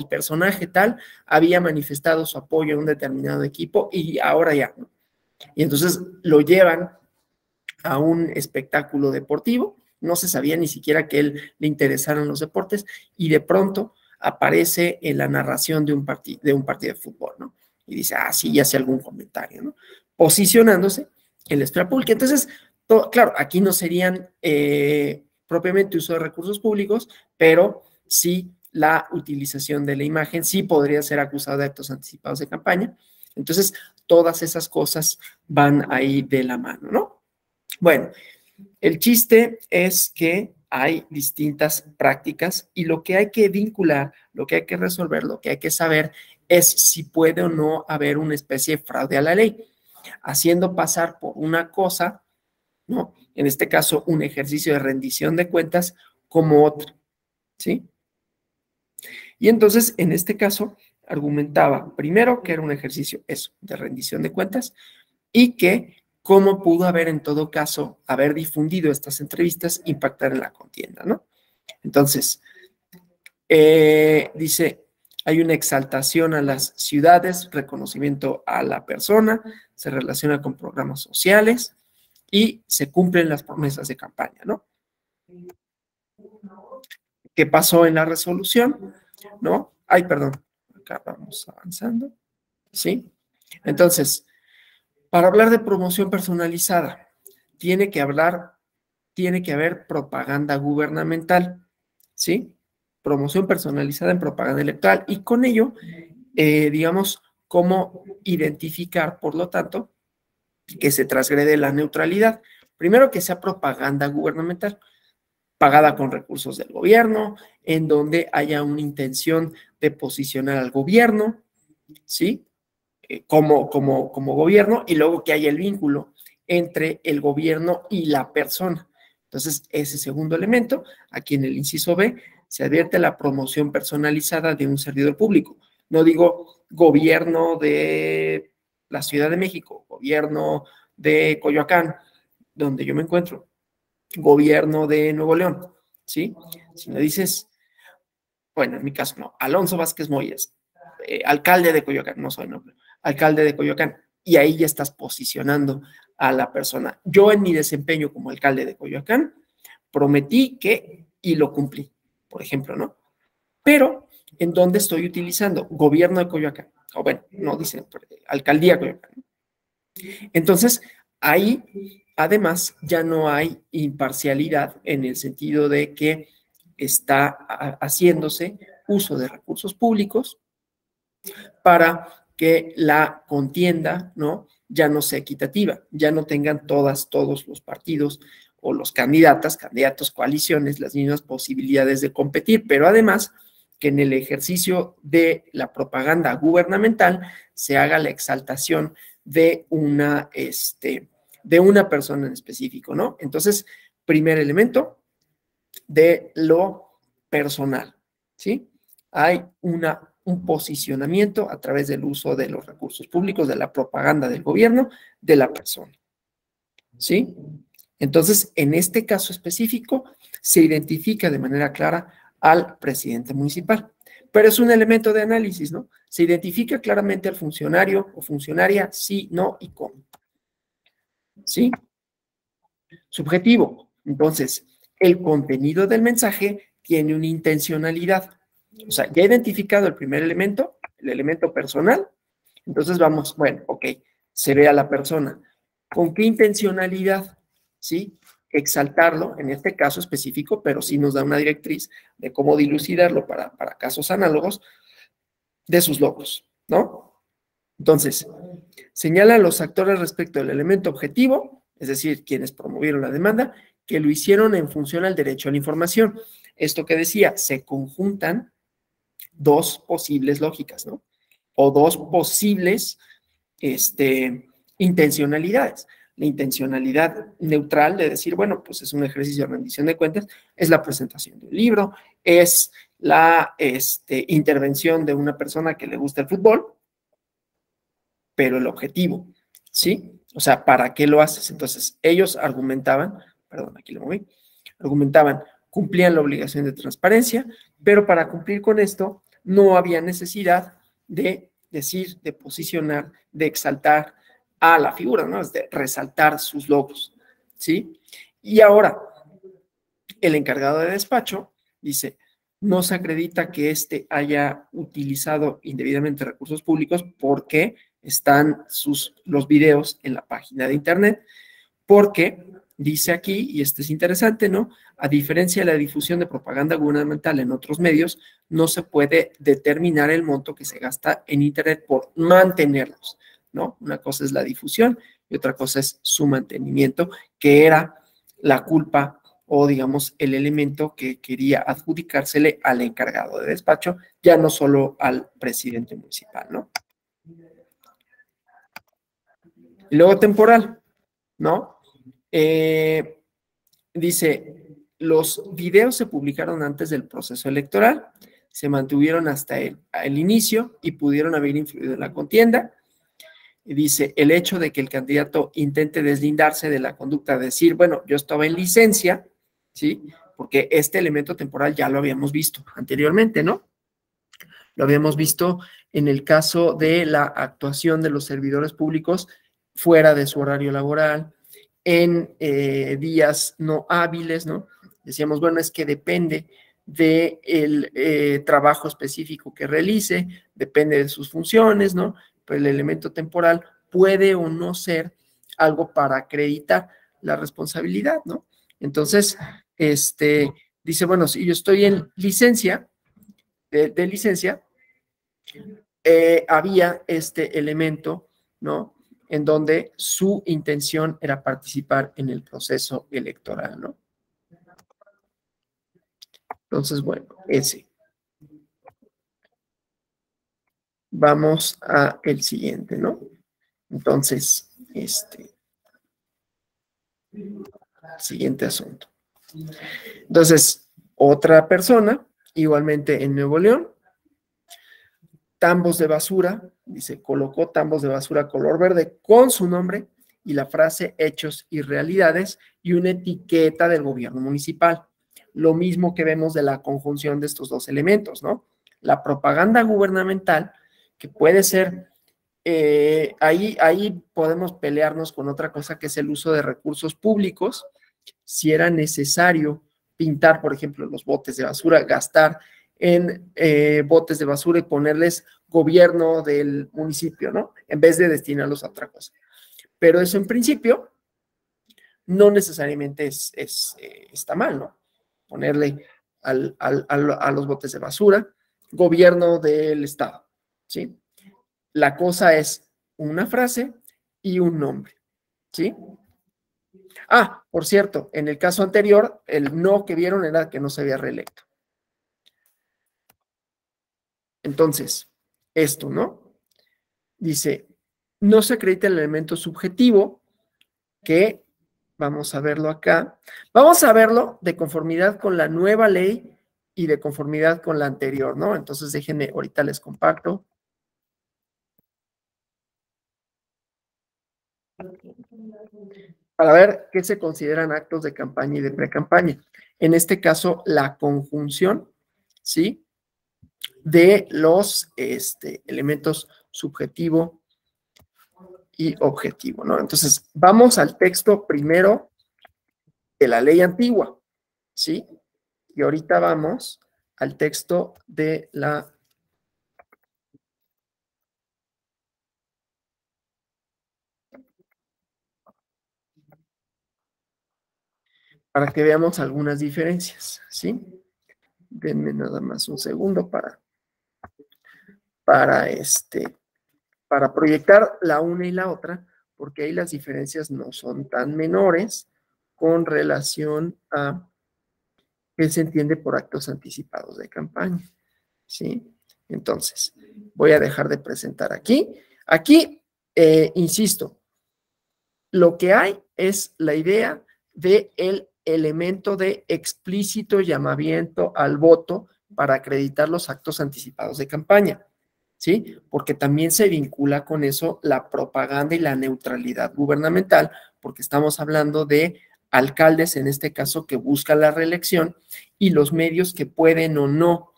personaje tal había manifestado su apoyo a un determinado equipo y ahora ya, ¿no? Y entonces lo llevan a un espectáculo deportivo, no se sabía ni siquiera que él le interesaran los deportes y de pronto aparece en la narración de un partido de fútbol, ¿no? Y dice, sí, y hace algún comentario, ¿no? Posicionándose en la esfera pública. Entonces, claro, aquí no serían propiamente uso de recursos públicos, pero sí la utilización de la imagen, sí podría ser acusado de actos anticipados de campaña. Entonces, todas esas cosas van ahí de la mano, ¿no? Bueno, el chiste es que hay distintas prácticas y lo que hay que vincular, lo que hay que resolver, lo que hay que saber es si puede o no haber una especie de fraude a la ley, haciendo pasar por una cosa, ¿no? En este caso, un ejercicio de rendición de cuentas como otra, ¿sí? Y entonces, en este caso, argumentaba primero que era un ejercicio, eso, de rendición de cuentas, y que cómo pudo haber, en todo caso, haber difundido estas entrevistas, impactar en la contienda, ¿no? Entonces, dice, hay una exaltación a las ciudades, reconocimiento a la persona, se relaciona con programas sociales y se cumplen las promesas de campaña, ¿no? ¿Qué pasó en la resolución? ¿No? Ay, perdón, acá vamos avanzando, ¿sí? Entonces, para hablar de promoción personalizada, tiene que haber propaganda gubernamental, ¿sí? Promoción personalizada en propaganda electoral y con ello, digamos, cómo identificar, por lo tanto, que se transgrede la neutralidad. Primero, que sea propaganda gubernamental, pagada con recursos del gobierno, en donde haya una intención de posicionar al gobierno, ¿sí? Como gobierno, y luego que haya el vínculo entre el gobierno y la persona. Entonces, ese segundo elemento, aquí en el inciso B, se advierte la promoción personalizada de un servidor público. No digo gobierno de la Ciudad de México, gobierno de Coyoacán, donde yo me encuentro, gobierno de Nuevo León, ¿sí? Si me dices, bueno, en mi caso no, Alonso Vázquez Moyes, alcalde de Coyoacán, no soy, no, alcalde de Coyoacán, y ahí ya estás posicionando a la persona. Yo en mi desempeño como alcalde de Coyoacán, prometí que, y lo cumplí, por ejemplo, ¿no? Pero, ¿en dónde estoy utilizando? Gobierno de Coyoacán, o bueno, no dice, alcaldía de Coyoacán. Entonces, ahí, además, ya no hay imparcialidad en el sentido de que está haciéndose uso de recursos públicos para que la contienda, ¿no?, ya no sea equitativa, ya no tengan todos los partidos o los candidatos, coaliciones, las mismas posibilidades de competir, pero además que en el ejercicio de la propaganda gubernamental se haga la exaltación de una persona en específico, ¿no? Entonces, primer elemento de lo personal, ¿sí? Hay un posicionamiento a través del uso de los recursos públicos, de la propaganda del gobierno, de la persona, ¿sí? Entonces, en este caso específico, se identifica de manera clara al presidente municipal, pero es un elemento de análisis, ¿no? Se identifica claramente al funcionario o funcionaria, sí, no y cómo, ¿sí? Subjetivo. Entonces, el contenido del mensaje tiene una intencionalidad. O sea, ya he identificado el primer elemento, el elemento personal. Entonces vamos, bueno, ok, se ve a la persona. ¿Con qué intencionalidad? ¿Sí? Exaltarlo, en este caso específico, pero sí nos da una directriz de cómo dilucidarlo para casos análogos de sus logros, ¿no? Entonces, señala a los actores respecto del elemento objetivo, es decir, quienes promovieron la demanda, que lo hicieron en función al derecho a la información. Esto que decía, se conjuntan dos posibles lógicas, ¿no? O dos posibles intencionalidades. La intencionalidad neutral de decir, bueno, pues es un ejercicio de rendición de cuentas, es la presentación de un libro, es la intervención de una persona que le gusta el fútbol, pero el objetivo, ¿sí? O sea, ¿para qué lo haces? Entonces, ellos argumentaban, perdón, aquí lo moví, argumentaban, cumplían la obligación de transparencia, pero para cumplir con esto no había necesidad de decir, de posicionar, de exaltar a la figura, ¿no? Es de resaltar sus logros, ¿sí? Y ahora, el encargado de despacho dice, no se acredita que éste haya utilizado indebidamente recursos públicos porque están los videos en la página de internet, porque dice aquí, y esto es interesante, ¿no? A diferencia de la difusión de propaganda gubernamental en otros medios, no se puede determinar el monto que se gasta en internet por mantenerlos, ¿no? Una cosa es la difusión y otra cosa es su mantenimiento, que era la culpa o digamos el elemento que quería adjudicársele al encargado de despacho, ya no solo al presidente municipal, ¿no? Y luego temporal, ¿no? Dice, los videos se publicaron antes del proceso electoral, se mantuvieron hasta el inicio y pudieron haber influido en la contienda. Y dice, el hecho de que el candidato intente deslindarse de la conducta, decir, bueno, yo estaba en licencia, ¿sí? Porque este elemento temporal ya lo habíamos visto anteriormente, ¿no? Lo habíamos visto en el caso de la actuación de los servidores públicos fuera de su horario laboral, en días no hábiles, ¿no? Decíamos, bueno, es que depende del trabajo específico que realice, depende de sus funciones, ¿no? Pero el elemento temporal puede o no ser algo para acreditar la responsabilidad, ¿no? Entonces, dice, bueno, si yo estoy en licencia, de licencia, había este elemento, ¿no? En donde su intención era participar en el proceso electoral, ¿no? Entonces, bueno, ese. Vamos a el siguiente, ¿no? Entonces, siguiente asunto. Entonces, otra persona, igualmente en Nuevo León, tambos de basura, dice, colocó tambos de basura color verde con su nombre y la frase hechos y realidades y una etiqueta del gobierno municipal. Lo mismo que vemos de la conjunción de estos dos elementos, ¿no? La propaganda gubernamental, que puede ser, ahí podemos pelearnos con otra cosa que es el uso de recursos públicos, si era necesario pintar, por ejemplo, los botes de basura, gastar en botes de basura y ponerles gobierno del municipio, ¿no? En vez de destinarlos a otra cosa. Pero eso en principio no necesariamente está mal, ¿no? Ponerle a los botes de basura gobierno del estado, ¿sí? La cosa es una frase y un nombre, ¿sí? Ah, por cierto, en el caso anterior, el no que vieron era que no se había reelecto. Entonces, esto, ¿no? Dice, no se acredita el elemento subjetivo que, vamos a verlo acá, vamos a verlo de conformidad con la nueva ley y de conformidad con la anterior, ¿no? Entonces, déjenme, ahorita les comparto. Para ver qué se consideran actos de campaña y de pre-campaña. En este caso, la conjunción, ¿sí? De los elementos subjetivo y objetivo, ¿no? Entonces, vamos al texto primero de la ley antigua, ¿sí? Y ahorita vamos al texto de la... para que veamos algunas diferencias, ¿sí? Denme nada más un segundo para para proyectar la una y la otra, porque ahí las diferencias no son tan menores con relación a qué se entiende por actos anticipados de campaña, ¿sí? Entonces, voy a dejar de presentar aquí. Aquí, insisto, lo que hay es la idea de el elemento de explícito llamamiento al voto para acreditar los actos anticipados de campaña, ¿sí? Porque también se vincula con eso la propaganda y la neutralidad gubernamental, porque estamos hablando de alcaldes, en este caso, que buscan la reelección y los medios que pueden o no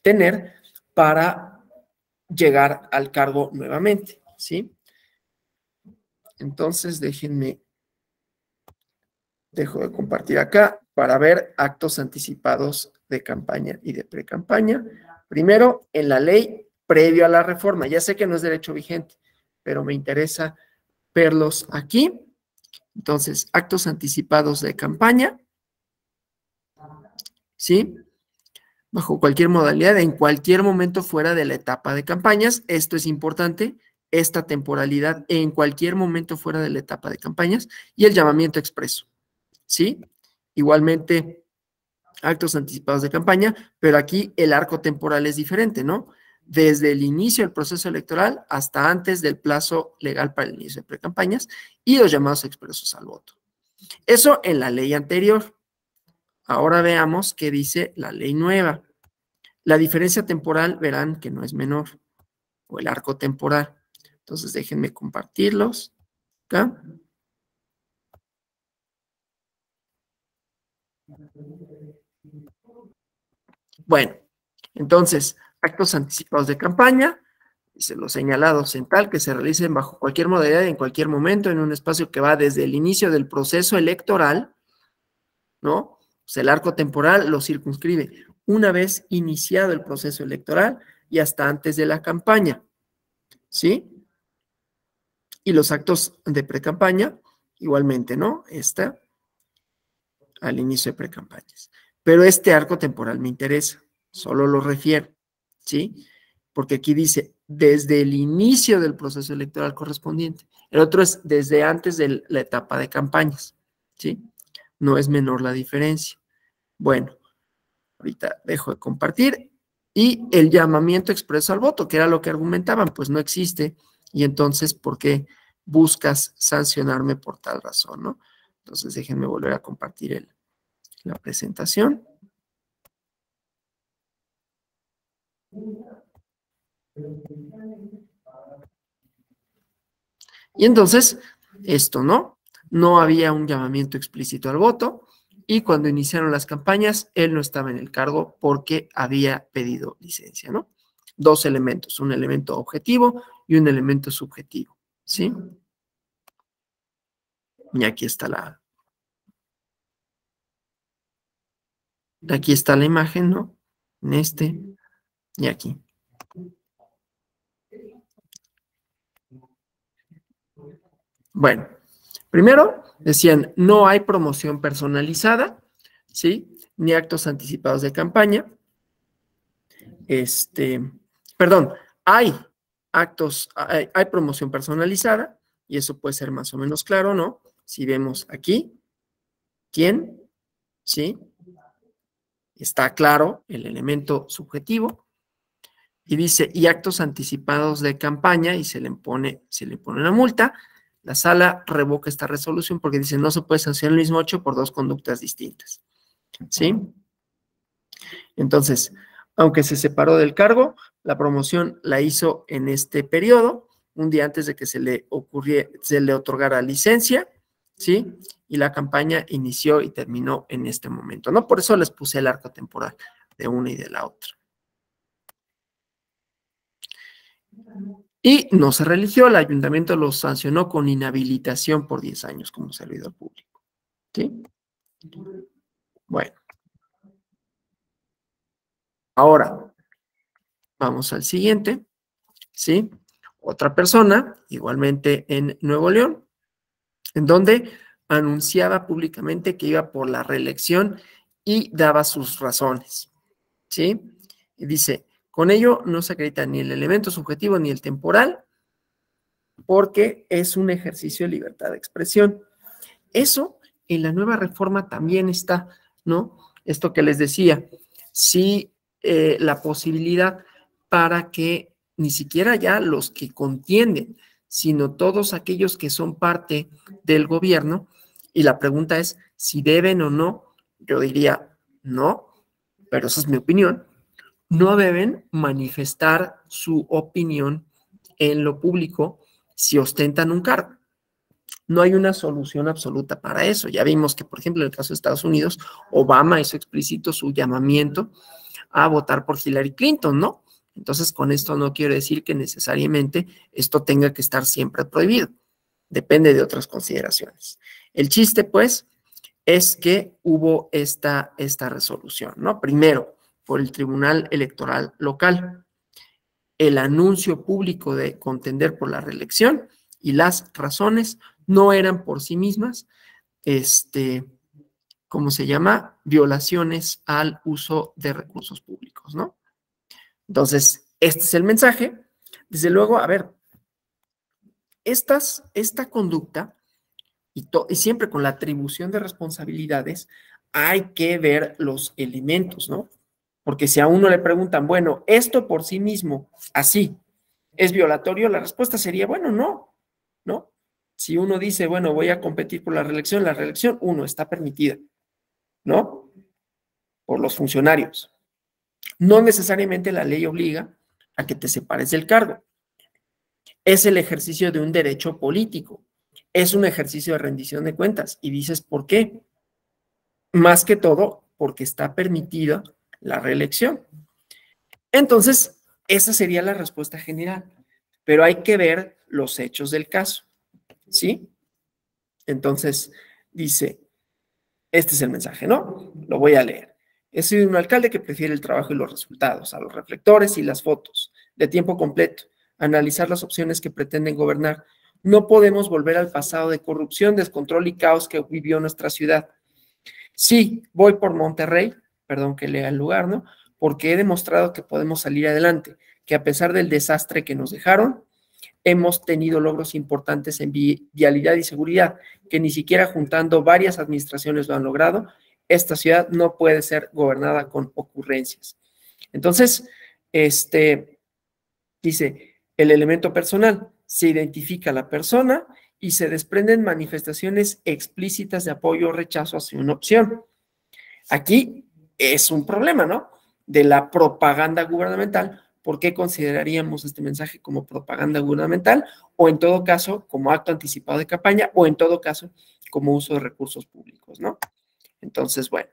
tener para llegar al cargo nuevamente, ¿sí? Entonces, dejo de compartir acá para ver actos anticipados de campaña y de pre-campaña. Primero, en la ley previo a la reforma. Ya sé que no es derecho vigente, pero me interesa verlos aquí. Entonces, actos anticipados de campaña, ¿sí? Bajo cualquier modalidad, en cualquier momento fuera de la etapa de campañas. Esto es importante, esta temporalidad en cualquier momento fuera de la etapa de campañas y el llamamiento expreso, ¿sí? Igualmente, actos anticipados de campaña, pero aquí el arco temporal es diferente, ¿no? Desde el inicio del proceso electoral hasta antes del plazo legal para el inicio de precampañas y los llamados expresos al voto. Eso en la ley anterior. Ahora veamos qué dice la ley nueva. La diferencia temporal, verán que no es menor, o el arco temporal. Entonces, déjenme compartirlos acá. Bueno, entonces, actos anticipados de campaña, dice los señalados en tal que se realicen bajo cualquier modalidad y en cualquier momento en un espacio que va desde el inicio del proceso electoral, ¿no? Pues el arco temporal lo circunscribe una vez iniciado el proceso electoral y hasta antes de la campaña, ¿sí? Y los actos de precampaña, igualmente, ¿no? Está al inicio de precampañas. Pero este arco temporal me interesa, solo lo refiero, ¿sí? Porque aquí dice desde el inicio del proceso electoral correspondiente. El otro es desde antes de la etapa de campañas, ¿sí? No es menor la diferencia. Bueno, ahorita dejo de compartir. Y el llamamiento expreso al voto, que era lo que argumentaban, pues no existe. Y entonces, ¿por qué buscas sancionarme por tal razón, no? Entonces, déjenme volver a compartir la presentación. Y entonces, esto, ¿no? No había un llamamiento explícito al voto y cuando iniciaron las campañas, él no estaba en el cargo porque había pedido licencia, ¿no? Dos elementos, un elemento objetivo y un elemento subjetivo, ¿sí? Y aquí está la imagen, ¿no? En este y aquí. Bueno, primero decían, no hay promoción personalizada, ¿sí? Ni actos anticipados de campaña. Perdón, hay hay promoción personalizada, y eso puede ser más o menos claro, ¿no? Si vemos aquí, ¿quién? ¿Sí? Está claro el elemento subjetivo, y dice, y actos anticipados de campaña, y se le pone una multa. La sala revoca esta resolución porque dice, no se puede sancionar el mismo hecho por dos conductas distintas, ¿sí? Entonces, aunque se separó del cargo, la promoción la hizo en este periodo, un día antes de que se le otorgara licencia, ¿sí? Y la campaña inició y terminó en este momento, ¿no? Por eso les puse el arco temporal de una y de la otra. Y no se religió, el ayuntamiento lo sancionó con inhabilitación por 10 años como servidor público, ¿sí? Bueno, ahora vamos al siguiente, ¿sí? Otra persona, igualmente en Nuevo León, en donde anunciaba públicamente que iba por la reelección y daba sus razones, ¿sí? Y dice, con ello no se acredita ni el elemento subjetivo ni el temporal, porque es un ejercicio de libertad de expresión. Eso en la nueva reforma también está, ¿no? Esto que les decía, sí, la posibilidad para que ni siquiera ya los que contienden, sino todos aquellos que son parte del gobierno, y la pregunta es si deben o no, yo diría no, pero esa es mi opinión, no deben manifestar su opinión en lo público si ostentan un cargo. No hay una solución absoluta para eso. Ya vimos que, por ejemplo, en el caso de Estados Unidos, Obama hizo explícito su llamamiento a votar por Hillary Clinton, ¿no? Entonces, con esto no quiero decir que necesariamente esto tenga que estar siempre prohibido. Depende de otras consideraciones. El chiste, pues, es que hubo esta resolución, ¿no? Primero, por el Tribunal Electoral Local, el anuncio público de contender por la reelección y las razones no eran por sí mismas, ¿cómo se llama? Violaciones al uso de recursos públicos, ¿no? Entonces, este es el mensaje. Desde luego, a ver, esta conducta, y siempre con la atribución de responsabilidades, hay que ver los elementos, ¿no? Porque si a uno le preguntan, bueno, esto por sí mismo, así, ¿es violatorio? La respuesta sería, bueno, no, ¿no? Si uno dice, bueno, voy a competir por la reelección, uno, está permitida, ¿no? Por los funcionarios. No necesariamente la ley obliga a que te separes del cargo. Es el ejercicio de un derecho político. Es un ejercicio de rendición de cuentas. Y dices, ¿por qué? Más que todo, porque está permitida la reelección. Entonces, esa sería la respuesta general. Pero hay que ver los hechos del caso. ¿Sí? Entonces, dice, este es el mensaje, ¿no? Lo voy a leer. He sido un alcalde que prefiere el trabajo y los resultados, a los reflectores y las fotos, de tiempo completo, analizar las opciones que pretenden gobernar. No podemos volver al pasado de corrupción, descontrol y caos que vivió nuestra ciudad. Sí, voy por Monterrey, perdón que lea el lugar, ¿no? Porque he demostrado que podemos salir adelante, que a pesar del desastre que nos dejaron, hemos tenido logros importantes en vialidad y seguridad, que ni siquiera juntando varias administraciones lo han logrado. Esta ciudad no puede ser gobernada con ocurrencias. Entonces, dice, el elemento personal, se identifica a la persona y se desprenden manifestaciones explícitas de apoyo o rechazo hacia una opción. Aquí es un problema, ¿no? De la propaganda gubernamental. ¿Por qué consideraríamos este mensaje como propaganda gubernamental? O en todo caso, como acto anticipado de campaña, o en todo caso, como uso de recursos públicos, ¿no? Entonces, bueno.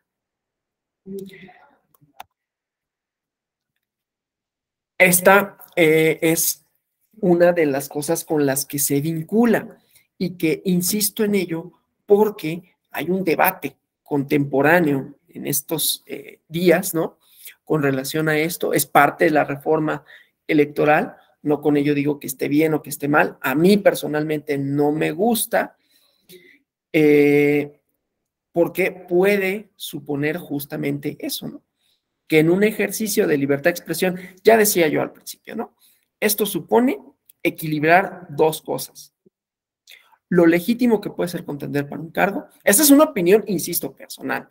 Esta es una de las cosas con las que se vincula y que insisto en ello porque hay un debate contemporáneo en estos días, ¿no? Con relación a esto, es parte de la reforma electoral, no con ello digo que esté bien o que esté mal, a mí personalmente no me gusta, porque puede suponer justamente eso, ¿no? Que en un ejercicio de libertad de expresión, ya decía yo al principio, ¿no? Esto supone equilibrar dos cosas. Lo legítimo que puede ser contender para un cargo, esa es una opinión, insisto, personal,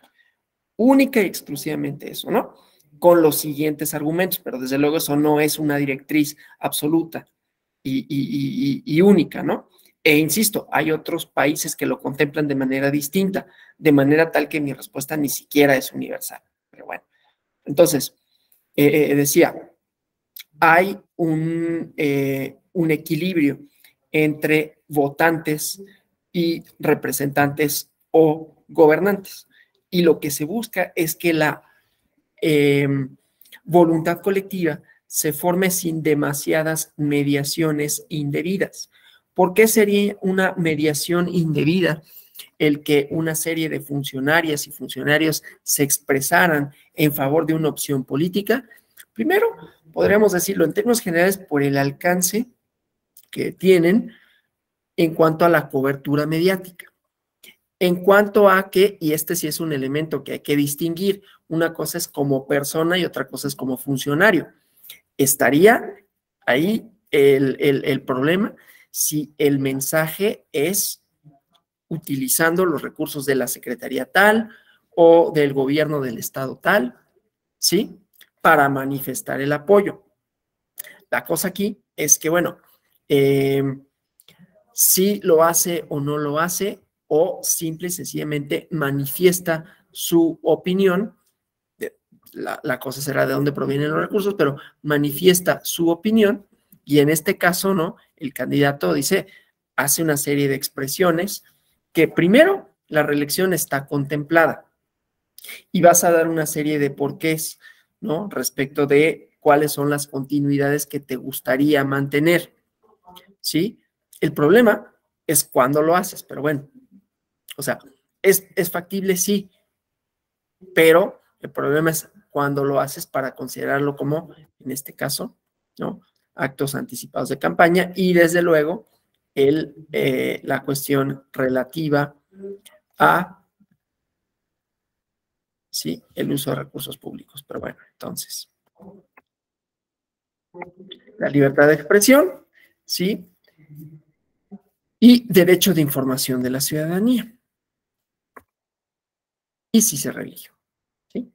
única y exclusivamente eso, ¿no? Con los siguientes argumentos, pero desde luego eso no es una directriz absoluta y única, ¿no? E insisto, hay otros países que lo contemplan de manera distinta, de manera tal que mi respuesta ni siquiera es universal. Pero bueno, entonces, decía, hay un equilibrio entre votantes y representantes o gobernantes. Y lo que se busca es que la eh, voluntad colectiva se forme sin demasiadas mediaciones indebidas. ¿Por qué sería una mediación indebida el que una serie de funcionarias y funcionarios se expresaran en favor de una opción política? Primero, podríamos decirlo en términos generales por el alcance que tienen en cuanto a la cobertura mediática. En cuanto a que, y este sí es un elemento que hay que distinguir, una cosa es como persona y otra cosa es como funcionario. Estaría ahí el problema si el mensaje es utilizando los recursos de la Secretaría tal o del gobierno del estado tal, ¿sí? Para manifestar el apoyo. La cosa aquí es que, bueno, si lo hace o no lo hace, o simple y sencillamente manifiesta su opinión. La cosa será de dónde provienen los recursos, pero manifiesta su opinión y en este caso, ¿no? El candidato dice, hace una serie de expresiones que primero la reelección está contemplada y vas a dar una serie de porqués, ¿no? Respecto de cuáles son las continuidades que te gustaría mantener, ¿sí? El problema es cuándo lo haces, pero bueno, o sea, es factible, sí, pero el problema es cuando lo haces para considerarlo como, en este caso, ¿no? Actos anticipados de campaña y desde luego la cuestión relativa a, sí, el uso de recursos públicos. Pero bueno, entonces, la libertad de expresión, sí, y derecho de información de la ciudadanía. Y si se religió, ¿sí?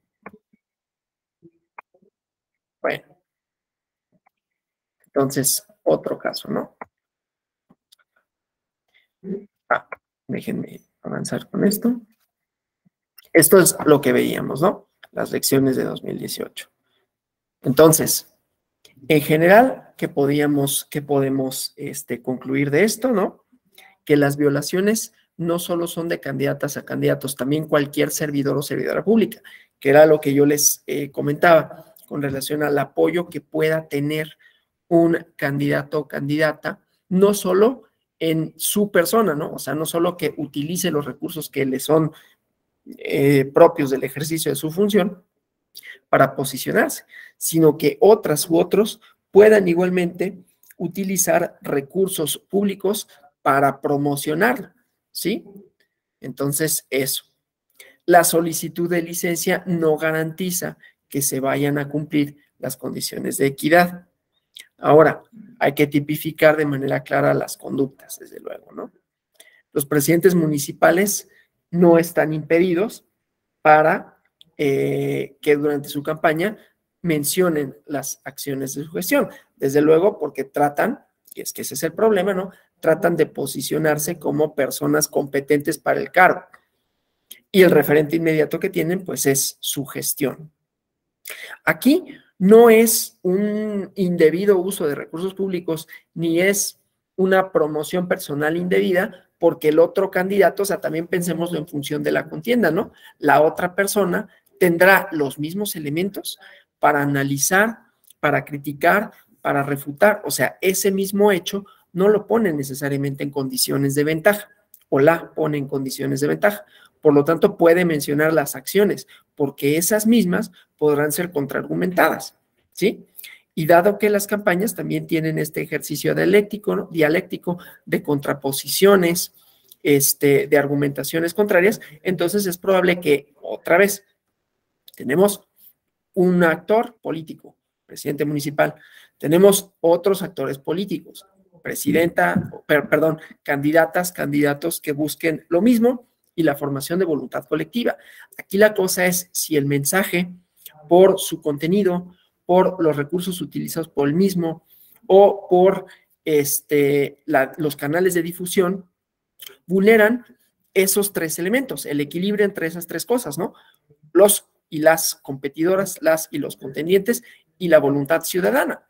Bueno, entonces, otro caso, ¿no? Déjenme avanzar con esto. Esto es lo que veíamos, ¿no? Las lecciones de 2018. Entonces, en general, ¿qué podemos concluir de esto, no? Que las violaciones no solo son de candidatas a candidatos, también cualquier servidor o servidora pública, que era lo que yo les comentaba con relación al apoyo que pueda tener un candidato o candidata, no solo en su persona, ¿no? O sea, no solo que utilice los recursos que le son propios del ejercicio de su función para posicionarse, sino que otras u otros puedan igualmente utilizar recursos públicos para promocionarlo, ¿sí? Entonces, eso. La solicitud de licencia no garantiza que se vayan a cumplir las condiciones de equidad. Ahora, hay que tipificar de manera clara las conductas, desde luego, ¿no? Los presidentes municipales no están impedidos para que durante su campaña mencionen las acciones de su gestión. Desde luego, porque tratan, y es que ese es el problema, ¿no? Tratan de posicionarse como personas competentes para el cargo. Y el referente inmediato que tienen, pues, es su gestión. Aquí no es un indebido uso de recursos públicos, ni es una promoción personal indebida, porque el otro candidato, o sea, también pensémoslo en función de la contienda, ¿no? La otra persona tendrá los mismos elementos para analizar, para criticar, para refutar, o sea, ese mismo hecho no lo pone necesariamente en condiciones de ventaja, o la pone en condiciones de ventaja. Por lo tanto, puede mencionar las acciones, porque esas mismas podrán ser contraargumentadas, ¿sí? Y dado que las campañas también tienen este ejercicio dialéctico, ¿no? Dialéctico de contraposiciones, de argumentaciones contrarias, entonces es probable que, otra vez, tenemos un actor político, presidente municipal, tenemos otros actores políticos, candidatas, candidatos que busquen lo mismo y la formación de voluntad colectiva. Aquí la cosa es si el mensaje, por su contenido, por los recursos utilizados por el mismo o por los canales de difusión, vulneran esos tres elementos, el equilibrio entre esas tres cosas, ¿no? Los y las competidoras, las y los contendientes y la voluntad ciudadana.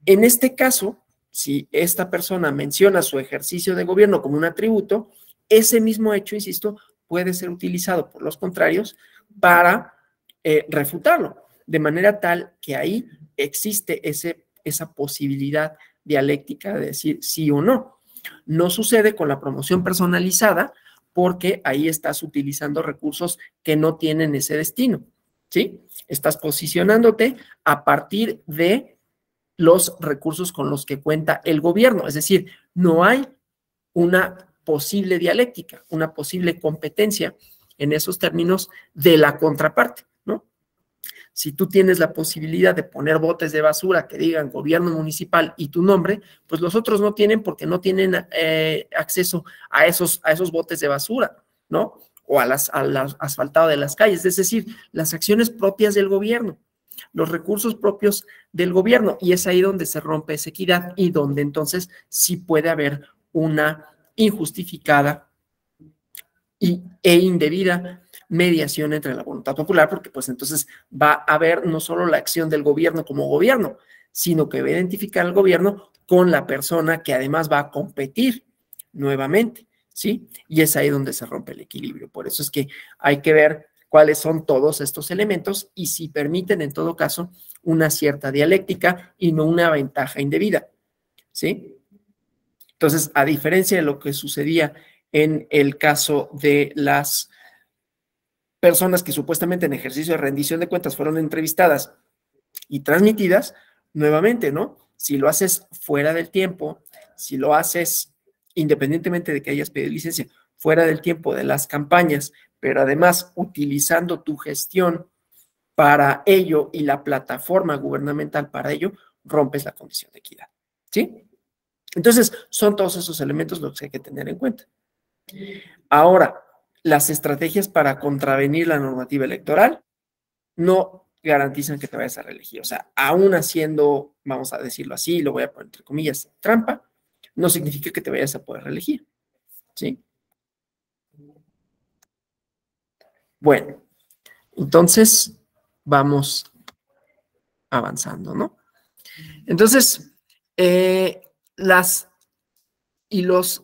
En este caso, si esta persona menciona su ejercicio de gobierno como un atributo, ese mismo hecho, insisto, puede ser utilizado por los contrarios para refutarlo, de manera tal que ahí existe esa posibilidad dialéctica de decir sí o no. No sucede con la promoción personalizada porque ahí estás utilizando recursos que no tienen ese destino, ¿sí? Estás posicionándote a partir de los recursos con los que cuenta el gobierno. Es decir, no hay una posible dialéctica, una posible competencia en esos términos de la contraparte, ¿no? Si tú tienes la posibilidad de poner botes de basura que digan gobierno municipal y tu nombre, pues los otros no tienen porque no tienen acceso a esos botes de basura, ¿no? O al asfaltado de las calles, es decir, las acciones propias del gobierno, los recursos propios del gobierno, y es ahí donde se rompe esa equidad y donde entonces sí puede haber una injustificada e indebida mediación entre la voluntad popular, porque pues entonces va a haber no solo la acción del gobierno como gobierno, sino que va a identificar al gobierno con la persona que además va a competir nuevamente, ¿sí? Y es ahí donde se rompe el equilibrio. Por eso es que hay que ver cuáles son todos estos elementos y si permiten en todo caso una cierta dialéctica y no una ventaja indebida, ¿sí? Entonces, a diferencia de lo que sucedía en el caso de las personas que supuestamente en ejercicio de rendición de cuentas fueron entrevistadas y transmitidas, nuevamente, ¿no? Si lo haces fuera del tiempo, si lo haces independientemente de que hayas pedido licencia, fuera del tiempo de las campañas, pero además utilizando tu gestión para ello y la plataforma gubernamental para ello, rompes la condición de equidad, ¿sí? Entonces, son todos esos elementos los que hay que tener en cuenta. Ahora, las estrategias para contravenir la normativa electoral no garantizan que te vayas a reelegir. O sea, aún haciendo, vamos a decirlo así, lo voy a poner entre comillas, trampa, no significa que te vayas a poder reelegir, ¿sí? Bueno, entonces vamos avanzando, ¿no? Entonces, los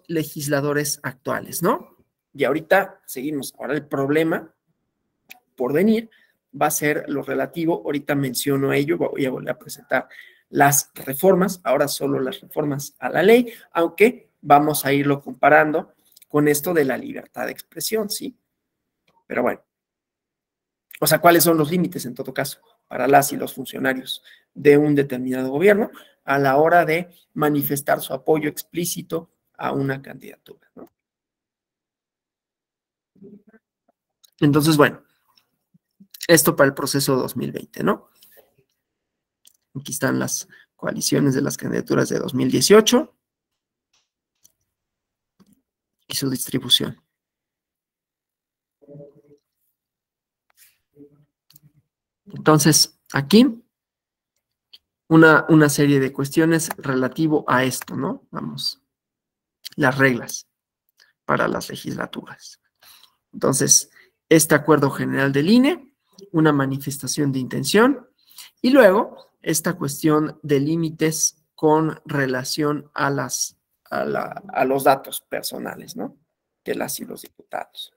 legisladores actuales, ¿no? Y ahorita seguimos. Ahora el problema por venir va a ser lo relativo, ahorita menciono ello, voy a volver a presentar las reformas, ahora solo las reformas a la ley, aunque vamos a irlo comparando con esto de la libertad de expresión, ¿sí? Pero bueno, o sea, ¿cuáles son los límites en todo caso para las y los funcionarios de un determinado gobierno a la hora de manifestar su apoyo explícito a una candidatura, ¿no? Entonces, bueno, esto para el proceso 2020, ¿no? Aquí están las coaliciones de las candidaturas de 2018 y su distribución. Entonces, aquí una serie de cuestiones relativo a esto, ¿no? Vamos, las reglas para las legislaturas. Entonces, este acuerdo general del INE, una manifestación de intención y luego esta cuestión de límites con relación a los datos personales, ¿no? De las y los diputados.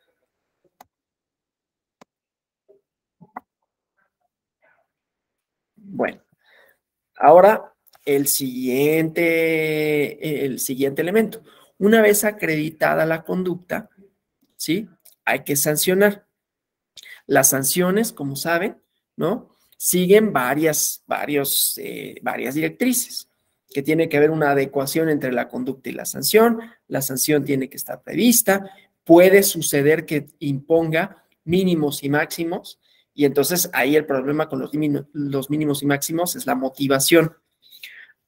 Bueno, ahora el siguiente elemento. Una vez acreditada la conducta, ¿sí? Hay que sancionar. Las sanciones, como saben, ¿no? Siguen varias directrices, que tiene que haber una adecuación entre la conducta y la sanción tiene que estar prevista, puede suceder que imponga mínimos y máximos, y entonces ahí el problema con los mínimos y máximos es la motivación.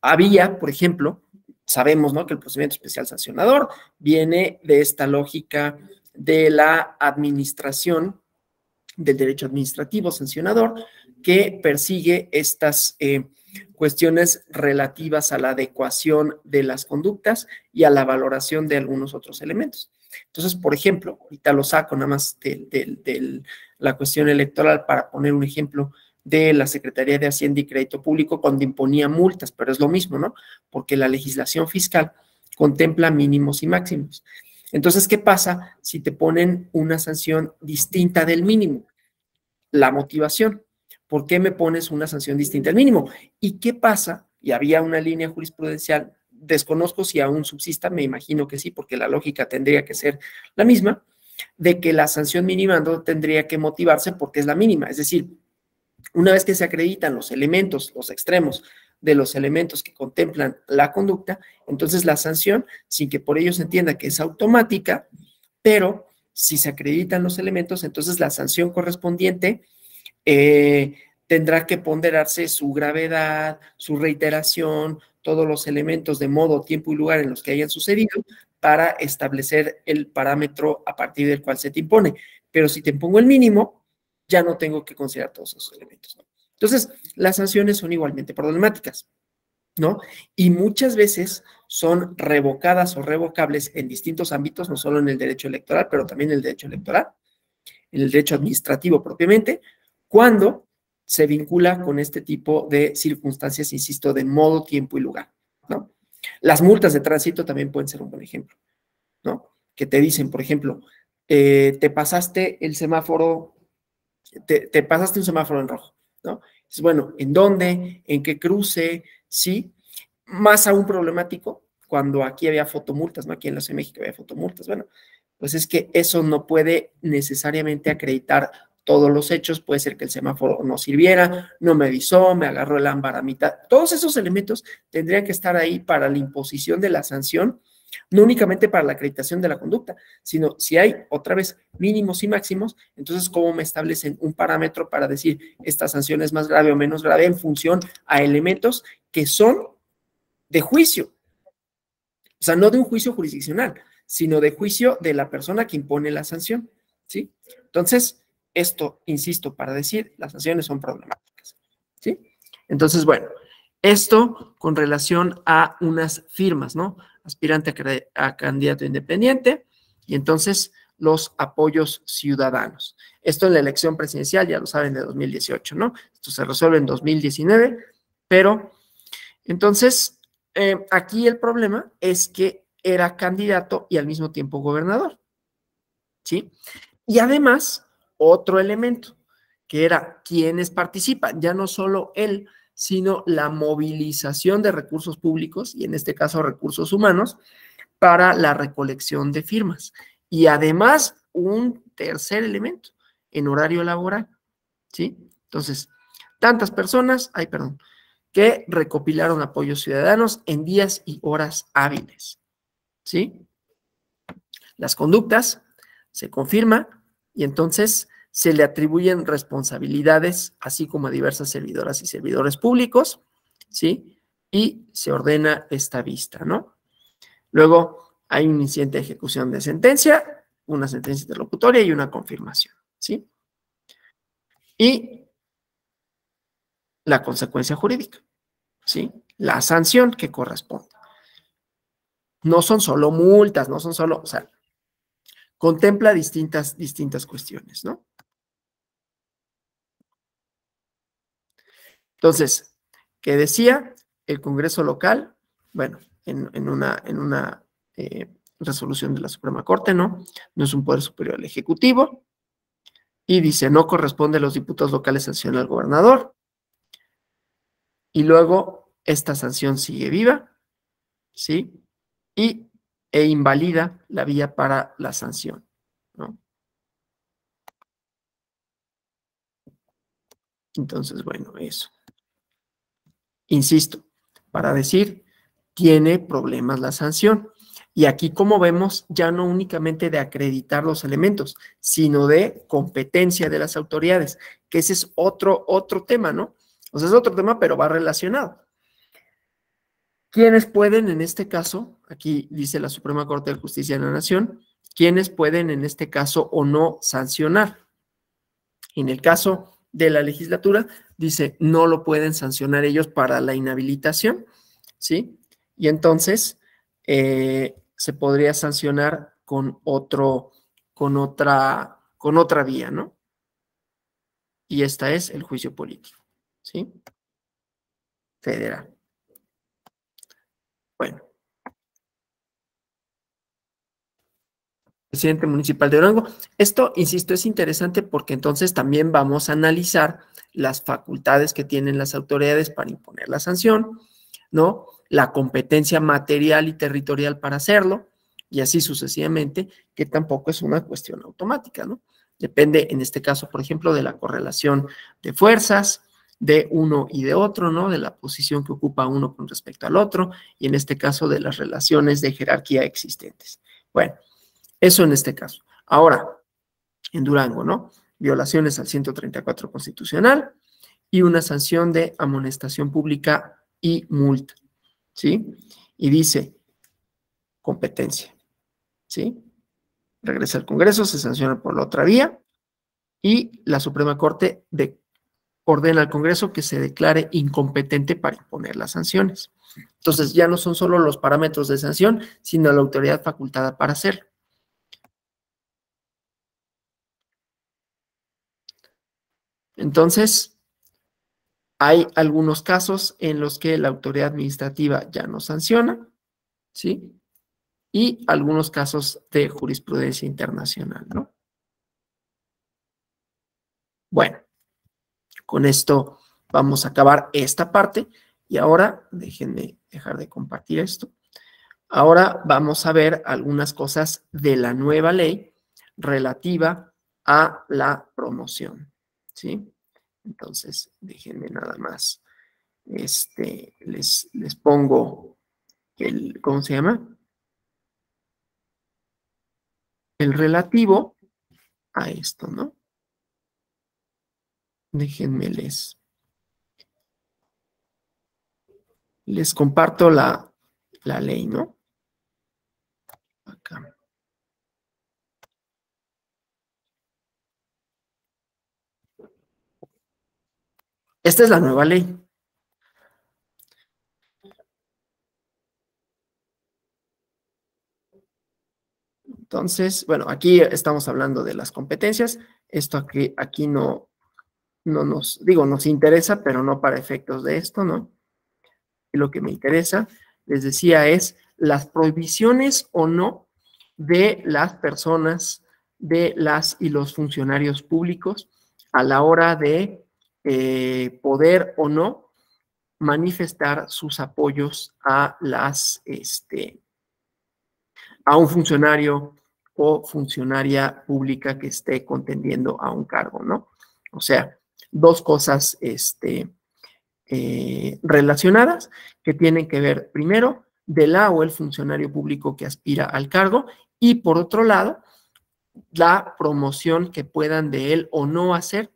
Había, por ejemplo, sabemos, ¿no?, que el procedimiento especial sancionador viene de esta lógica de la administración del derecho administrativo sancionador, que persigue estas cuestiones relativas a la adecuación de las conductas y a la valoración de algunos otros elementos. Entonces, por ejemplo, ahorita lo saco nada más de la cuestión electoral para poner un ejemplo de la Secretaría de Hacienda y Crédito Público cuando imponía multas, pero es lo mismo, ¿no? Porque la legislación fiscal contempla mínimos y máximos. Entonces, ¿qué pasa si te ponen una sanción distinta del mínimo? La motivación. ¿Por qué me pones una sanción distinta al mínimo? ¿Y qué pasa? Y había una línea jurisprudencial, desconozco si aún subsista, me imagino que sí, porque la lógica tendría que ser la misma, de que la sanción mínima no tendría que motivarse porque es la mínima. Es decir, una vez que se acreditan los elementos, los extremos de los elementos que contemplan la conducta, entonces la sanción, sin que por ello se entienda que es automática, pero si se acreditan los elementos, entonces la sanción correspondiente tendrá que ponderarse su gravedad, su reiteración, todos los elementos de modo, tiempo y lugar en los que hayan sucedido para establecer el parámetro a partir del cual se te impone. Pero si te impongo el mínimo, ya no tengo que considerar todos esos elementos, ¿no? Entonces, las sanciones son igualmente problemáticas, ¿no? Y muchas veces son revocadas o revocables en distintos ámbitos, no solo en el derecho electoral, pero también en el derecho electoral, en el derecho administrativo propiamente, cuando se vincula con este tipo de circunstancias, insisto, de modo, tiempo y lugar, ¿no? Las multas de tránsito también pueden ser un buen ejemplo, ¿no? Que te dicen, por ejemplo, te pasaste el semáforo, te pasaste un semáforo en rojo, ¿no? Es bueno, ¿en dónde? ¿En qué cruce? ¿Sí? Más aún problemático cuando aquí había fotomultas, ¿no? Aquí en la Ciudad de México había fotomultas. Bueno, pues es que eso no puede necesariamente acreditar todos los hechos. Puede ser que el semáforo no sirviera, no me avisó, me agarró el ámbar a mitad. Todos esos elementos tendrían que estar ahí para la imposición de la sanción, no únicamente para la acreditación de la conducta, sino si hay, otra vez, mínimos y máximos, entonces cómo me establecen un parámetro para decir esta sanción es más grave o menos grave en función a elementos que son de juicio. O sea, no de un juicio jurisdiccional, sino de juicio de la persona que impone la sanción, ¿sí? Entonces, esto, insisto, para decir, las sanciones son problemáticas, ¿sí? Entonces, bueno, esto con relación a unas firmas, ¿no? Aspirante a candidato independiente, y entonces los apoyos ciudadanos. Esto en la elección presidencial, ya lo saben, de 2018, ¿no? Esto se resuelve en 2019, pero entonces, aquí el problema es que era candidato y al mismo tiempo gobernador, ¿sí? Y además, otro elemento, que era quienes participan, ya no solo él, sino la movilización de recursos públicos, y en este caso recursos humanos, para la recolección de firmas. Y además, un tercer elemento, en horario laboral, ¿sí? Entonces, tantas personas, ay, perdón, que recopilaron apoyos ciudadanos en días y horas hábiles, ¿sí? Las conductas se confirma y entonces se le atribuyen responsabilidades, así como a diversas servidoras y servidores públicos, ¿sí? Y se ordena esta vista, ¿no? Luego hay un incidente de ejecución de sentencia, una sentencia interlocutoria y una confirmación, ¿sí? Y la consecuencia jurídica, ¿sí? La sanción que corresponde. No son solo multas, no son solo, o sea, contempla distintas cuestiones, ¿no? Entonces, ¿qué decía el Congreso local? Bueno, en una resolución de la Suprema Corte, ¿no? No es un poder superior al Ejecutivo, y dice, no corresponde a los diputados locales sancionar al gobernador, y luego esta sanción sigue viva, ¿sí? E invalida la vía para la sanción, ¿no? Entonces, bueno, eso. Insisto, para decir, tiene problemas la sanción. Y aquí, como vemos, ya no únicamente de acreditar los elementos, sino de competencia de las autoridades, que ese es otro tema, ¿no? O sea, es otro tema, pero va relacionado. ¿Quiénes pueden, en este caso, aquí dice la Suprema Corte de Justicia de la Nación, quiénes pueden, en este caso, o no sancionar? En el caso de la legislatura, dice, no lo pueden sancionar ellos para la inhabilitación, ¿sí? Y entonces se podría sancionar con otra vía, ¿no? Y esta es el juicio político, ¿sí? Federal. Bueno, presidente municipal de Durango. Esto, insisto, es interesante porque entonces también vamos a analizar las facultades que tienen las autoridades para imponer la sanción, ¿no? La competencia material y territorial para hacerlo, y así sucesivamente, que tampoco es una cuestión automática, ¿no? Depende, en este caso, por ejemplo, de la correlación de fuerzas de uno y de otro, ¿no? De la posición que ocupa uno con respecto al otro, y en este caso de las relaciones de jerarquía existentes. Bueno, eso en este caso. Ahora, en Durango, ¿no? Violaciones al 134 constitucional y una sanción de amonestación pública y multa, ¿sí? Y dice competencia, ¿sí? Regresa al Congreso, se sanciona por la otra vía y la Suprema Corte ordena al Congreso que se declare incompetente para imponer las sanciones. Entonces ya no son solo los parámetros de sanción, sino la autoridad facultada para hacerlo. Entonces, hay algunos casos en los que la autoridad administrativa ya no sanciona, ¿sí? Y algunos casos de jurisprudencia internacional, ¿no? Bueno, con esto vamos a acabar esta parte y ahora déjenme dejar de compartir esto. Ahora vamos a ver algunas cosas de la nueva ley relativa a la promoción, ¿sí? Entonces, déjenme nada más, les pongo ¿cómo se llama? El relativo a esto, ¿no? Déjenme les comparto la ley, ¿no? Acá. Esta es la nueva ley. Entonces, bueno, aquí estamos hablando de las competencias. Esto aquí no nos interesa, pero no para efectos de esto, ¿no? Y lo que me interesa, les decía, es las prohibiciones o no de las personas, de las y los funcionarios públicos a la hora de poder o no manifestar sus apoyos a a un funcionario o funcionaria pública que esté contendiendo a un cargo, ¿no? O sea, dos cosas relacionadas que tienen que ver, primero, de la o el funcionario público que aspira al cargo y, por otro lado, la promoción que puedan de él o no hacer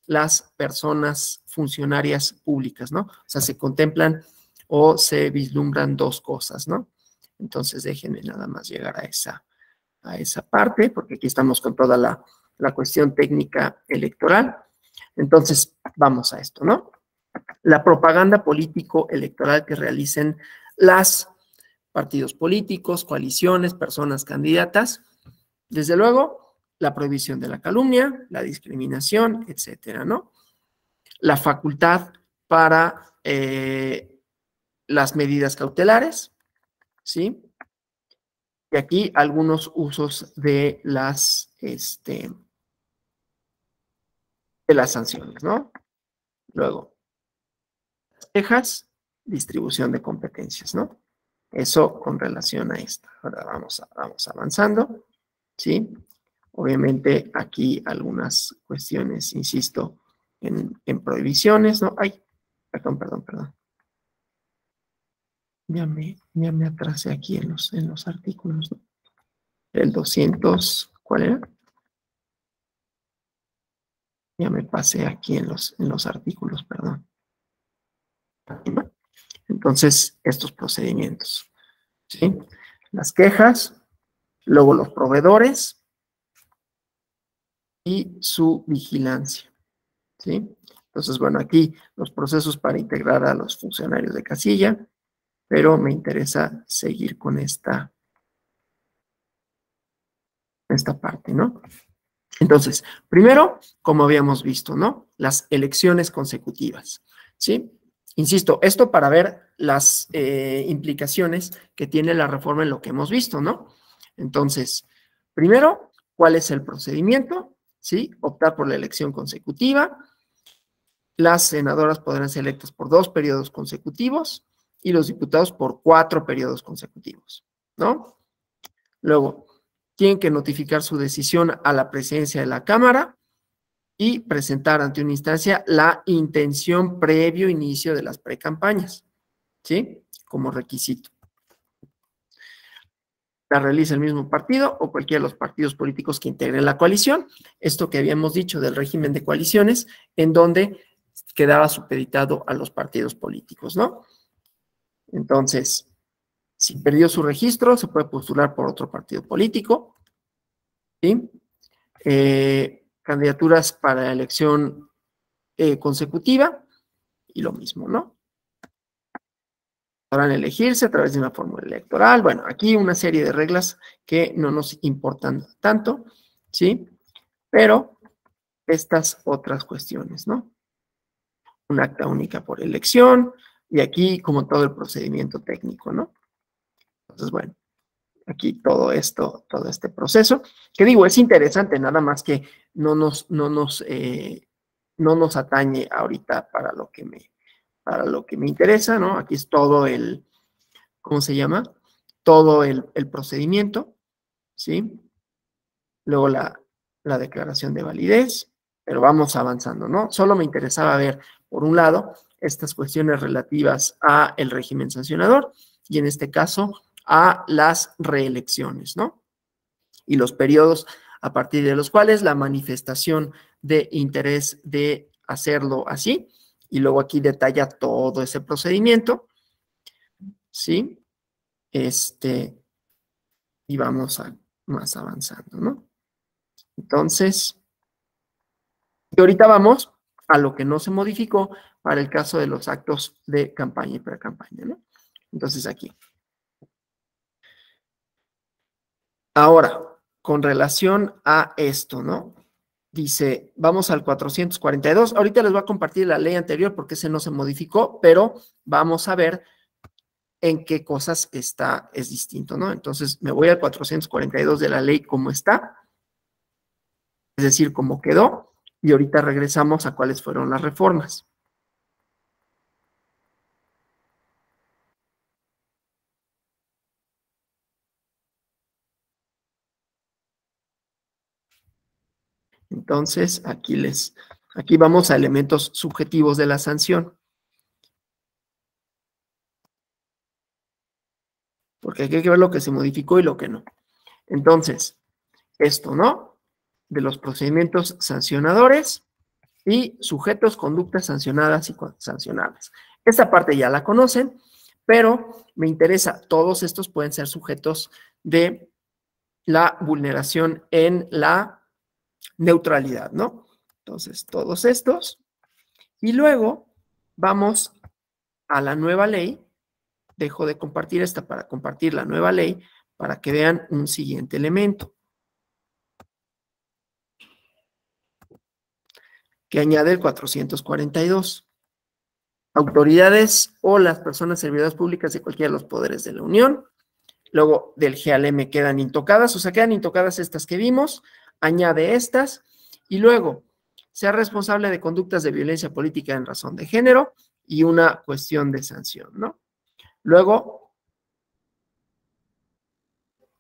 las personas funcionarias públicas, ¿no? O sea, se contemplan o se vislumbran dos cosas, ¿no? Entonces, déjenme nada más llegar a esa parte, porque aquí estamos con toda la cuestión técnica electoral. Entonces, vamos a esto, ¿no? La propaganda político-electoral que realicen las partidos políticos, coaliciones, personas candidatas. Desde luego, la prohibición de la calumnia, la discriminación, etcétera, ¿no? La facultad para las medidas cautelares, ¿sí? Y aquí algunos usos de de las sanciones, ¿no? Luego, quejas, distribución de competencias, ¿no? Eso con relación a esto. Ahora vamos avanzando, ¿sí? Obviamente aquí algunas cuestiones, insisto, en prohibiciones, ¿no? Ay, perdón. Ya me atrasé aquí en los artículos, ¿no? El 200, ¿cuál era? Ya me pasé aquí en los artículos, perdón. Entonces, estos procedimientos, ¿sí? Las quejas, luego los proveedores y su vigilancia, ¿sí? Entonces, bueno, aquí los procesos para integrar a los funcionarios de casilla, pero me interesa seguir con esta parte, ¿no? Entonces, primero, como habíamos visto, ¿no? Las elecciones consecutivas, ¿sí? Insisto, esto para ver las implicaciones que tiene la reforma en lo que hemos visto, ¿no? Entonces, primero, ¿cuál es el procedimiento? ¿Sí? Optar por la elección consecutiva. Las senadoras podrán ser electas por 2 periodos consecutivos y los diputados por 4 periodos consecutivos, ¿no? Luego, tienen que notificar su decisión a la presidencia de la Cámara y presentar ante una instancia la intención previo inicio de las precampañas, ¿sí? Como requisito. La realiza el mismo partido o cualquiera de los partidos políticos que integren la coalición. Esto que habíamos dicho del régimen de coaliciones, en donde quedaba supeditado a los partidos políticos, ¿no? Entonces, si perdió su registro, se puede postular por otro partido político, ¿sí? Candidaturas para elección consecutiva y lo mismo, ¿no? Podrán elegirse a través de una fórmula electoral. Bueno, aquí una serie de reglas que no nos importan tanto, ¿sí? Pero estas otras cuestiones, ¿no? Un acta única por elección y aquí como todo el procedimiento técnico, ¿no? Entonces, bueno, aquí todo esto, todo este proceso, que digo, es interesante, nada más que no nos atañe ahorita para lo que me interesa, ¿no? Aquí es todo ¿cómo se llama? Todo el procedimiento, ¿sí? Luego la declaración de validez, pero vamos avanzando, ¿no? Solo me interesaba ver, por un lado, estas cuestiones relativas a el régimen sancionador y en este caso a las reelecciones, ¿no? Y los periodos a partir de los cuales la manifestación de interés de hacerlo así, y luego aquí detalla todo ese procedimiento, ¿sí? Y vamos más avanzando, ¿no? Entonces, y ahorita vamos a lo que no se modificó para el caso de los actos de campaña y pre-campaña, ¿no? Entonces aquí. Ahora, con relación a esto, ¿no? Dice, vamos al 442. Ahorita les voy a compartir la ley anterior porque ese no se modificó, pero vamos a ver en qué cosas es distinto, ¿no? Entonces, me voy al 442 de la ley como está, es decir, como quedó, y ahorita regresamos a cuáles fueron las reformas. Entonces, aquí vamos a elementos subjetivos de la sanción. Porque hay que ver lo que se modificó y lo que no. Entonces, esto, ¿no? De los procedimientos sancionadores y sujetos, conductas sancionadas y sancionables. Esta parte ya la conocen, pero me interesa, todos estos pueden ser sujetos de la vulneración en la neutralidad, ¿no? Entonces, todos estos. Y luego vamos a la nueva ley. Dejo de compartir esta para compartir la nueva ley para que vean un siguiente elemento que añade el 442. Autoridades o las personas servidoras públicas de cualquiera de los poderes de la Unión. Luego del GALM quedan intocadas, o sea, quedan intocadas estas que vimos, añade estas, y luego sea responsable de conductas de violencia política en razón de género y una cuestión de sanción, ¿no? Luego,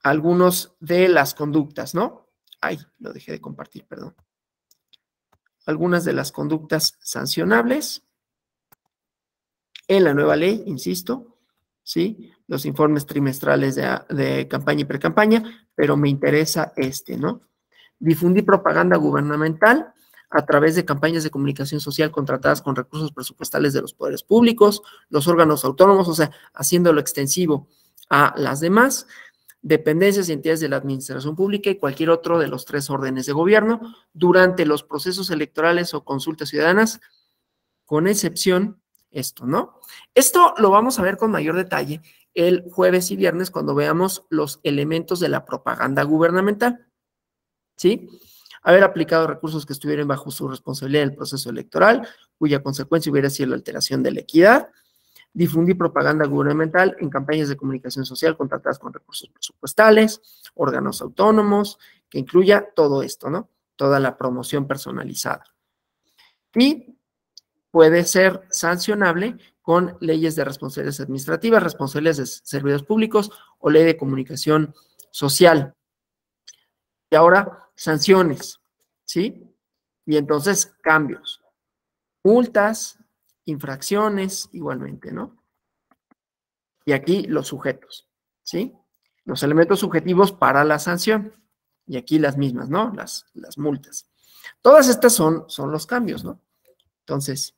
algunos de las conductas, ¿no? Ay, lo dejé de compartir, perdón. Algunas de las conductas sancionables en la nueva ley, insisto, ¿sí? Los informes trimestrales de campaña y precampaña, pero me interesa ¿no? Difundir propaganda gubernamental a través de campañas de comunicación social contratadas con recursos presupuestales de los poderes públicos, los órganos autónomos, o sea, haciéndolo extensivo a las demás dependencias y entidades de la administración pública y cualquier otro de los 3 órdenes de gobierno durante los procesos electorales o consultas ciudadanas, con excepción esto, ¿no? Esto lo vamos a ver con mayor detalle el jueves y viernes cuando veamos los elementos de la propaganda gubernamental, ¿sí? Haber aplicado recursos que estuvieran bajo su responsabilidad en el proceso electoral, cuya consecuencia hubiera sido la alteración de la equidad, difundir propaganda gubernamental en campañas de comunicación social contratadas con recursos presupuestales, órganos autónomos, que incluya todo esto, ¿no? Toda la promoción personalizada. Y puede ser sancionable con leyes de responsabilidades administrativas, responsabilidades de servidores públicos o ley de comunicación social. Y ahora, sanciones, ¿sí? Y entonces, cambios. Multas, infracciones, igualmente, ¿no? Y aquí los sujetos, ¿sí? Los elementos subjetivos para la sanción. Y aquí las mismas, ¿no? Las multas. Todas estas son los cambios, ¿no? Entonces,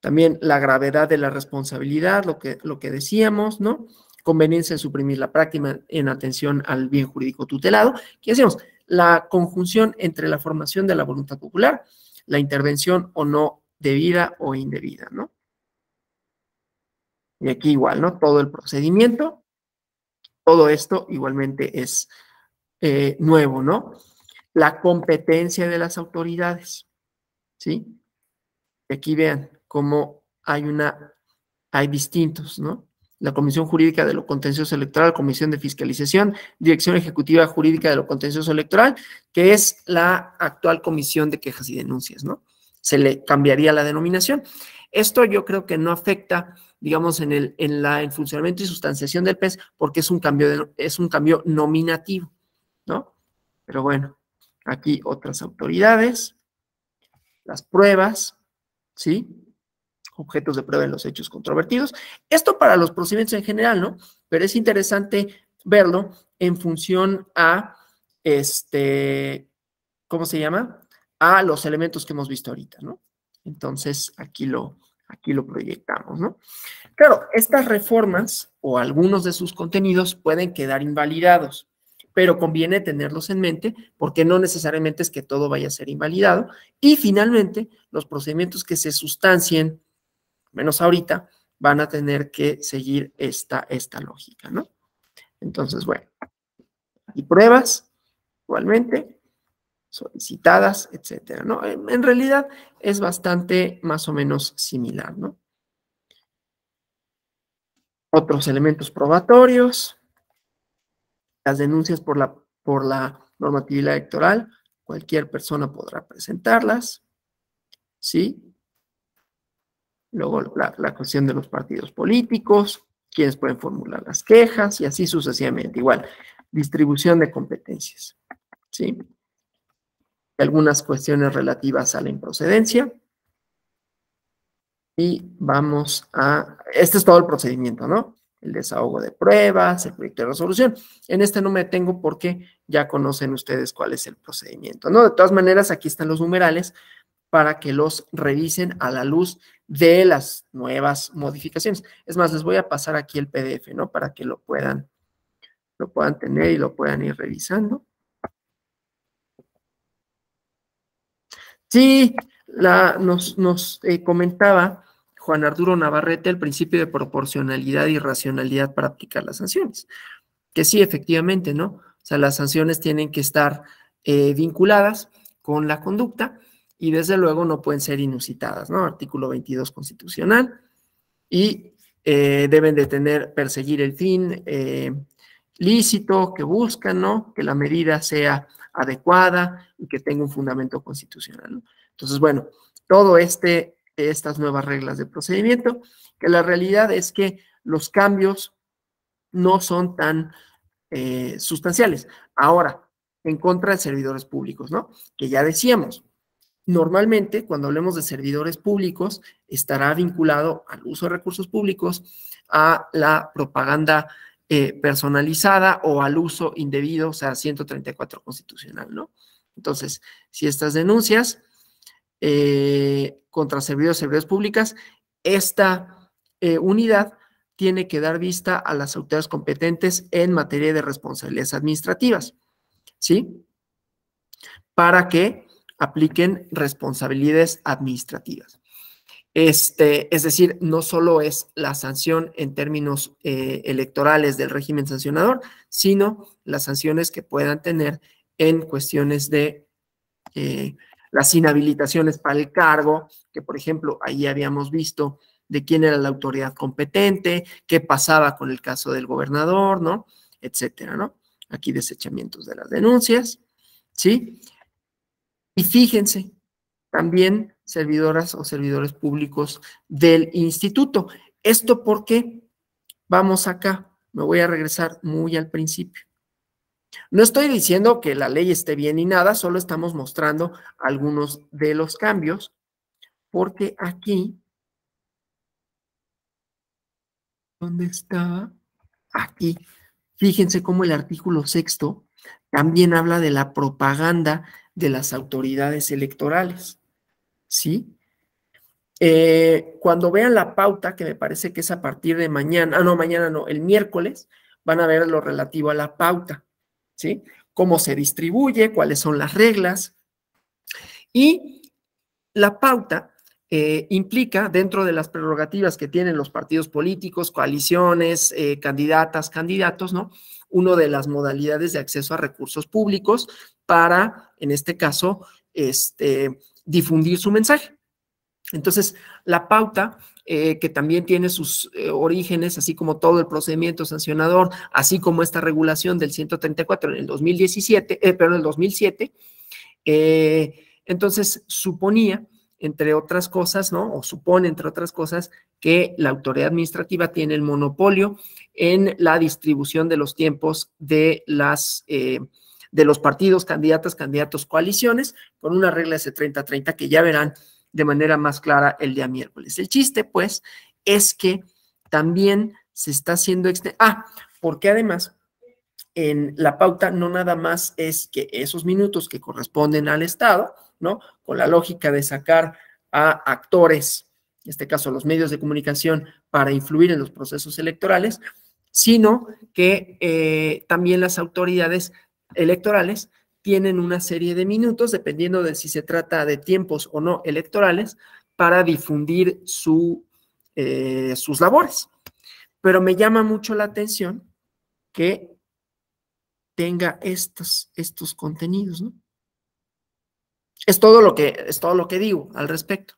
también la gravedad de la responsabilidad, lo que decíamos, ¿no? Conveniencia en suprimir la práctica en atención al bien jurídico tutelado. ¿Qué decíamos? La conjunción entre la formación de la voluntad popular, la intervención o no debida o indebida, ¿no? Y aquí igual, ¿no? Todo el procedimiento, todo esto igualmente es nuevo, ¿no? La competencia de las autoridades, ¿sí? Aquí vean cómo hay distintos, ¿no? La Comisión Jurídica de lo Contencioso Electoral, Comisión de Fiscalización, Dirección Ejecutiva Jurídica de lo Contencioso Electoral, que es la actual Comisión de Quejas y Denuncias, ¿no? Se le cambiaría la denominación. Esto yo creo que no afecta, digamos, en el funcionamiento y sustanciación del PES, porque es un cambio nominativo, ¿no? Pero bueno, aquí otras autoridades, las pruebas, ¿sí? Objetos de prueba en los hechos controvertidos. Esto para los procedimientos en general, ¿no? Pero es interesante verlo en función a, ¿cómo se llama? A los elementos que hemos visto ahorita, ¿no? Entonces, aquí lo proyectamos, ¿no? Claro, estas reformas o algunos de sus contenidos pueden quedar invalidados, pero conviene tenerlos en mente porque no necesariamente es que todo vaya a ser invalidado. Y finalmente, los procedimientos que se sustancien, menos ahorita, van a tener que seguir esta lógica, ¿no? Entonces, bueno, y pruebas, igualmente, solicitadas, etcétera, ¿no? En realidad es bastante más o menos similar, ¿no? Otros elementos probatorios, las denuncias por la normatividad electoral, cualquier persona podrá presentarlas, ¿sí? Luego la cuestión de los partidos políticos, quienes pueden formular las quejas y así sucesivamente. Igual, distribución de competencias, ¿sí? Algunas cuestiones relativas a la improcedencia. Y vamos a... Este es todo el procedimiento, ¿no? El desahogo de pruebas, el proyecto de resolución. En este no me detengo porque ya conocen ustedes cuál es el procedimiento, ¿no? De todas maneras, aquí están los numerales para que los revisen a la luz de las nuevas modificaciones. Es más, les voy a pasar aquí el PDF, ¿no? Para que lo puedan tener y lo puedan ir revisando. Sí, nos comentaba Juan Arturo Navarrete el principio de proporcionalidad y racionalidad para aplicar las sanciones. Que sí, efectivamente, ¿no? O sea, las sanciones tienen que estar vinculadas con la conducta y desde luego no pueden ser inusitadas, ¿no? Artículo 22 constitucional y deben de perseguir el fin lícito que buscan, ¿no? Que la medida sea adecuada y que tenga un fundamento constitucional, ¿no? Entonces, bueno, todo estas nuevas reglas de procedimiento, que la realidad es que los cambios no son tan sustanciales. Ahora, en contra de servidores públicos, ¿no? Que ya decíamos, normalmente cuando hablemos de servidores públicos estará vinculado al uso de recursos públicos, a la propaganda personalizada o al uso indebido, o sea, 134 constitucional, ¿no? Entonces, si estas denuncias contra servidores públicas, esta unidad tiene que dar vista a las autoridades competentes en materia de responsabilidades administrativas, ¿sí? Para que apliquen responsabilidades administrativas. Es decir, no solo es la sanción en términos electorales del régimen sancionador, sino las sanciones que puedan tener en cuestiones de las inhabilitaciones para el cargo, que por ejemplo, ahí habíamos visto de quién era la autoridad competente, qué pasaba con el caso del gobernador, ¿no? Etcétera, ¿no? Aquí desechamientos de las denuncias, ¿sí? Y fíjense, también servidoras o servidores públicos del instituto. ¿Esto por qué? Vamos acá, me voy a regresar muy al principio. No estoy diciendo que la ley esté bien ni nada, solo estamos mostrando algunos de los cambios, porque aquí, ¿dónde está? Aquí, fíjense cómo el artículo 6º también habla de la propaganda de las autoridades electorales, ¿sí? Cuando vean la pauta, que me parece que es a partir de mañana, no, mañana no, el miércoles, van a ver lo relativo a la pauta, ¿sí? Cómo se distribuye, cuáles son las reglas. Y la pauta implica, dentro de las prerrogativas que tienen los partidos políticos, coaliciones, candidatas, candidatos, ¿no? Una de las modalidades de acceso a recursos públicos para, en este caso, difundir su mensaje. Entonces, la pauta, que también tiene sus orígenes, así como todo el procedimiento sancionador, así como esta regulación del 134 en el 2017, pero en el 2007, entonces suponía, entre otras cosas, ¿no? O supone, entre otras cosas, que la autoridad administrativa tiene el monopolio en la distribución de los tiempos de los partidos, candidatas, candidatos, coaliciones, con una regla de 30-30 que ya verán de manera más clara el día miércoles. El chiste, pues, es que también se está haciendo... porque además en la pauta no nada más es que esos minutos que corresponden al Estado, ¿no? Con la lógica de sacar a actores, en este caso los medios de comunicación, para influir en los procesos electorales, sino que también las autoridades electorales tienen una serie de minutos, dependiendo de si se trata de tiempos o no electorales, para difundir sus labores. Pero me llama mucho la atención que tenga estos contenidos, ¿no? Es todo lo que digo al respecto,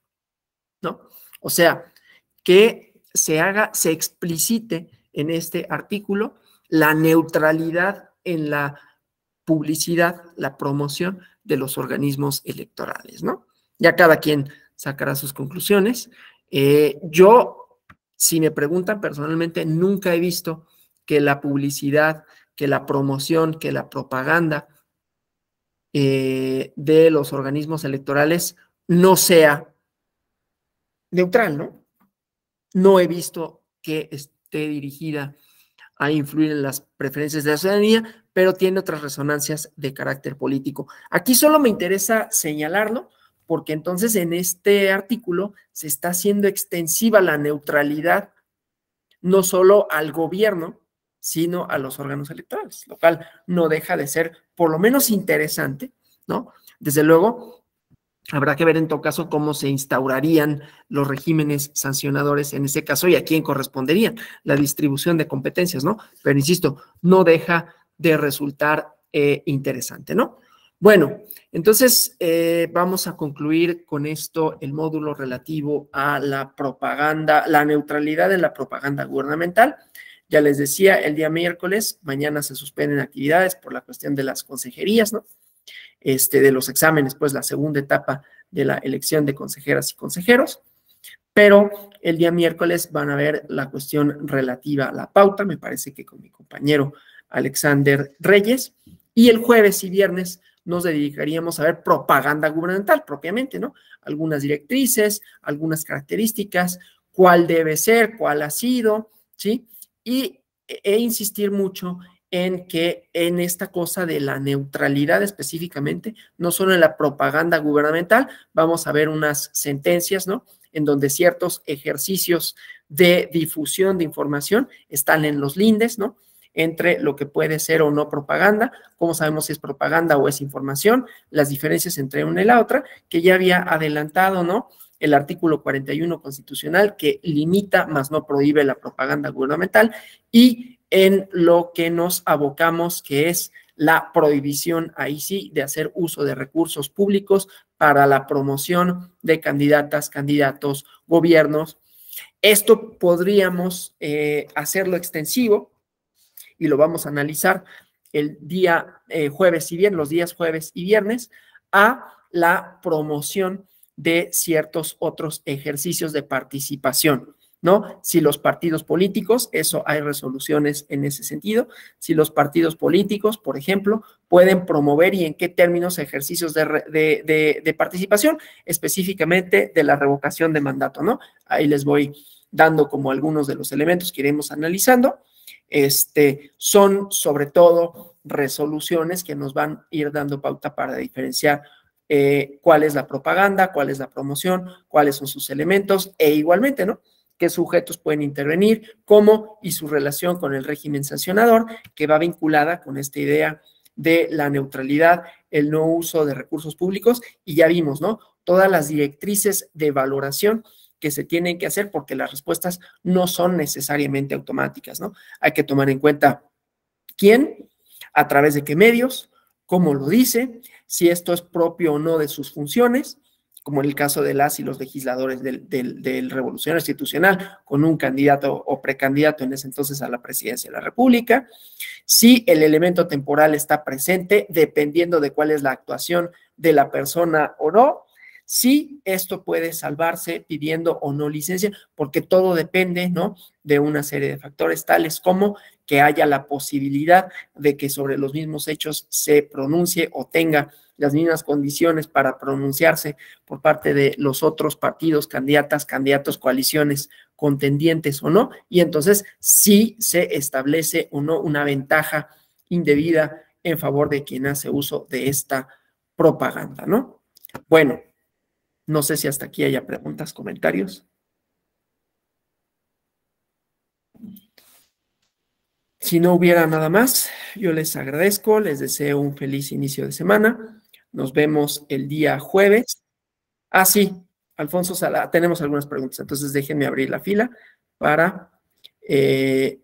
¿no? O sea, que se explicite en este artículo la neutralidad en la publicidad, la promoción de los organismos electorales, ¿no? Ya cada quien sacará sus conclusiones. Yo, si me preguntan personalmente, nunca he visto que la publicidad, que la promoción, que la propaganda de los organismos electorales no sea neutral, ¿no? No he visto que esté dirigida a influir en las preferencias de la ciudadanía, pero tiene otras resonancias de carácter político. Aquí solo me interesa señalarlo, porque entonces en este artículo se está haciendo extensiva la neutralidad no solo al gobierno, sino a los órganos electorales, lo cual no deja de ser por lo menos interesante, ¿no? Desde luego, habrá que ver en todo caso cómo se instaurarían los regímenes sancionadores en ese caso y a quién corresponderían la distribución de competencias, ¿no? Pero insisto, no deja de resultar interesante, ¿no? Bueno, entonces vamos a concluir con esto el módulo relativo a la propaganda, la neutralidad de la propaganda gubernamental. Ya les decía, el día miércoles, mañana se suspenden actividades por la cuestión de las consejerías, ¿no? De los exámenes, pues la segunda etapa de la elección de consejeras y consejeros, pero el día miércoles van a ver la cuestión relativa a la pauta, me parece que con mi compañero Alexander Reyes, y el jueves y viernes nos dedicaríamos a ver propaganda gubernamental propiamente, ¿no? Algunas directrices, algunas características, cuál debe ser, cuál ha sido, ¿sí? E insistir mucho en que en esta cosa de la neutralidad específicamente, no solo en la propaganda gubernamental, vamos a ver unas sentencias, ¿no? En donde ciertos ejercicios de difusión de información están en los lindes, ¿no? Entre lo que puede ser o no propaganda, cómo sabemos si es propaganda o es información, las diferencias entre una y la otra, que ya había adelantado, ¿no? El artículo 41 constitucional que limita, más no prohíbe la propaganda gubernamental, y en lo que nos abocamos, que es la prohibición, ahí sí, de hacer uso de recursos públicos para la promoción de candidatas, candidatos, gobiernos. Esto podríamos hacerlo extensivo y lo vamos a analizar el día jueves y viernes, los días jueves y viernes, a la promoción de ciertos otros ejercicios de participación, ¿no? Si los partidos políticos, eso hay resoluciones en ese sentido, si los partidos políticos, por ejemplo, pueden promover y en qué términos ejercicios de participación, específicamente de la revocación de mandato, ¿no? Ahí les voy dando como algunos de los elementos que iremos analizando. Son sobre todo resoluciones que nos van a ir dando pauta para diferenciar cuál es la propaganda, cuál es la promoción, cuáles son sus elementos e igualmente, ¿no? Qué sujetos pueden intervenir, cómo y su relación con el régimen sancionador, que va vinculada con esta idea de la neutralidad, el no uso de recursos públicos, y ya vimos, ¿no? Todas las directrices de valoración que se tienen que hacer porque las respuestas no son necesariamente automáticas, ¿no? Hay que tomar en cuenta quién, a través de qué medios, cómo lo dice, si esto es propio o no de sus funciones, como en el caso de las y los legisladores del Revolucionario Institucional, con un candidato o precandidato en ese entonces a la presidencia de la República, si el elemento temporal está presente, dependiendo de cuál es la actuación de la persona o no, si esto puede salvarse pidiendo o no licencia, porque todo depende, ¿no? De una serie de factores tales como que haya la posibilidad de que sobre los mismos hechos se pronuncie o tenga las mismas condiciones para pronunciarse por parte de los otros partidos, candidatas, candidatos, coaliciones, contendientes o no, y entonces sí se establece o no una ventaja indebida en favor de quien hace uso de esta propaganda, ¿no? Bueno, no sé si hasta aquí haya preguntas, comentarios. Si no hubiera nada más, yo les agradezco, les deseo un feliz inicio de semana. Nos vemos el día jueves. Ah, sí, Alfonso Sala, tenemos algunas preguntas, entonces déjenme abrir la fila para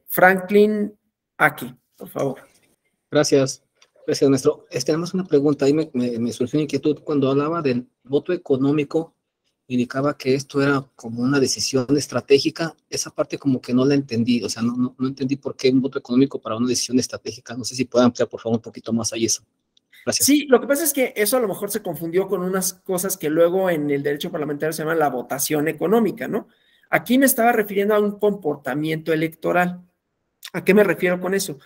Franklin Aki, por favor. Gracias. Gracias, maestro. Tenemos una pregunta, ahí me surgió una inquietud. Cuando hablaba del voto económico, indicaba que esto era como una decisión estratégica. Esa parte como que no la entendí, o sea, no entendí por qué un voto económico para una decisión estratégica. No sé si puede ampliar, por favor, un poquito más ahí eso. Gracias. Sí, lo que pasa es que eso a lo mejor se confundió con unas cosas que luego en el derecho parlamentario se llama la votación económica, ¿no? Aquí me estaba refiriendo a un comportamiento electoral. ¿A qué me refiero con eso?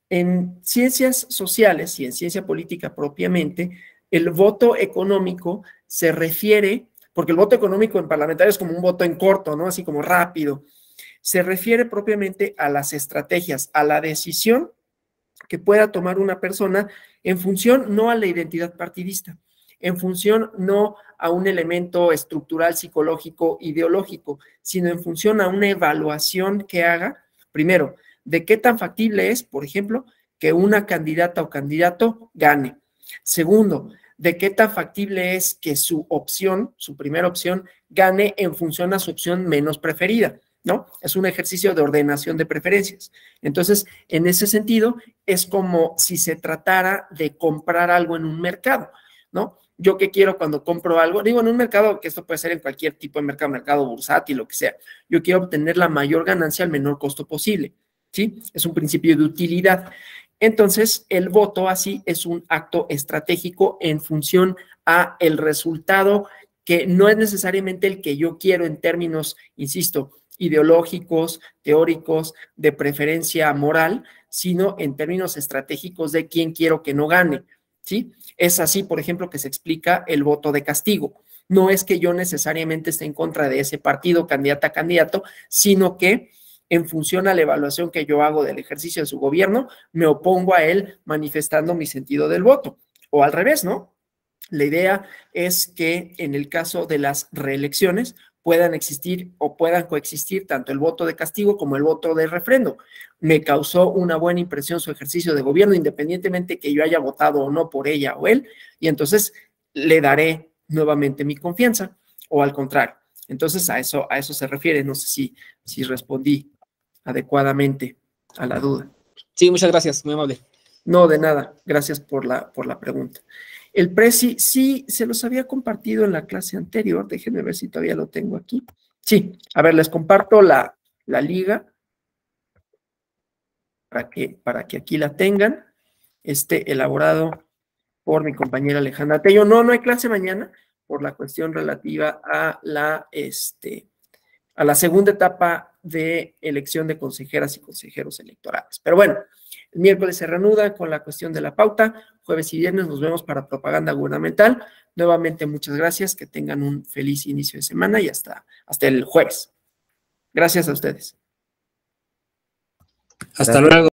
En ciencias sociales y en ciencia política propiamente, el voto económico se refiere, porque el voto económico en parlamentario es como un voto en corto, ¿no? Así como rápido. Se refiere propiamente a las estrategias, a la decisión que pueda tomar una persona en función no a la identidad partidista, en función no a un elemento estructural, psicológico, ideológico, sino en función a una evaluación que haga, primero, de qué tan factible es, por ejemplo, que una candidata o candidato gane. Segundo, de qué tan factible es que su opción, su primera opción, gane en función a su opción menos preferida, ¿no? Es un ejercicio de ordenación de preferencias. Entonces, en ese sentido, es como si se tratara de comprar algo en un mercado, ¿no? Yo qué quiero cuando compro algo, digo en un mercado, que esto puede ser en cualquier tipo de mercado bursátil, lo que sea, yo quiero obtener la mayor ganancia al menor costo posible, ¿sí? Es un principio de utilidad. Entonces, el voto así es un acto estratégico en función a el resultado que no es necesariamente el que yo quiero en términos, insisto, ideológicos, teóricos, de preferencia moral, sino en términos estratégicos de quién quiero que no gane, ¿sí? Es así, por ejemplo, que se explica el voto de castigo. No es que yo necesariamente esté en contra de ese partido, candidata a candidato, sino que en función a la evaluación que yo hago del ejercicio de su gobierno, me opongo a él manifestando mi sentido del voto. O al revés, ¿no? La idea es que en el caso de las reelecciones puedan existir o puedan coexistir tanto el voto de castigo como el voto de refrendo. Me causó una buena impresión su ejercicio de gobierno, independientemente que yo haya votado o no por ella o él, y entonces le daré nuevamente mi confianza, o al contrario. Entonces a eso se refiere. No sé si respondí adecuadamente a la duda. Sí, muchas gracias, muy amable. No, de nada. Gracias por la pregunta. El Prezi, sí, se los había compartido en la clase anterior. Déjenme ver si todavía lo tengo aquí. Sí, a ver, les comparto la liga para que aquí la tengan. Elaborado por mi compañera Alejandra Tello. No hay clase mañana por la cuestión relativa a la segunda etapa de elección de consejeras y consejeros electorales. Pero bueno, el miércoles se reanuda con la cuestión de la pauta. Jueves y viernes nos vemos para propaganda gubernamental. Nuevamente, muchas gracias. Que tengan un feliz inicio de semana y hasta el jueves. Gracias a ustedes. Hasta luego.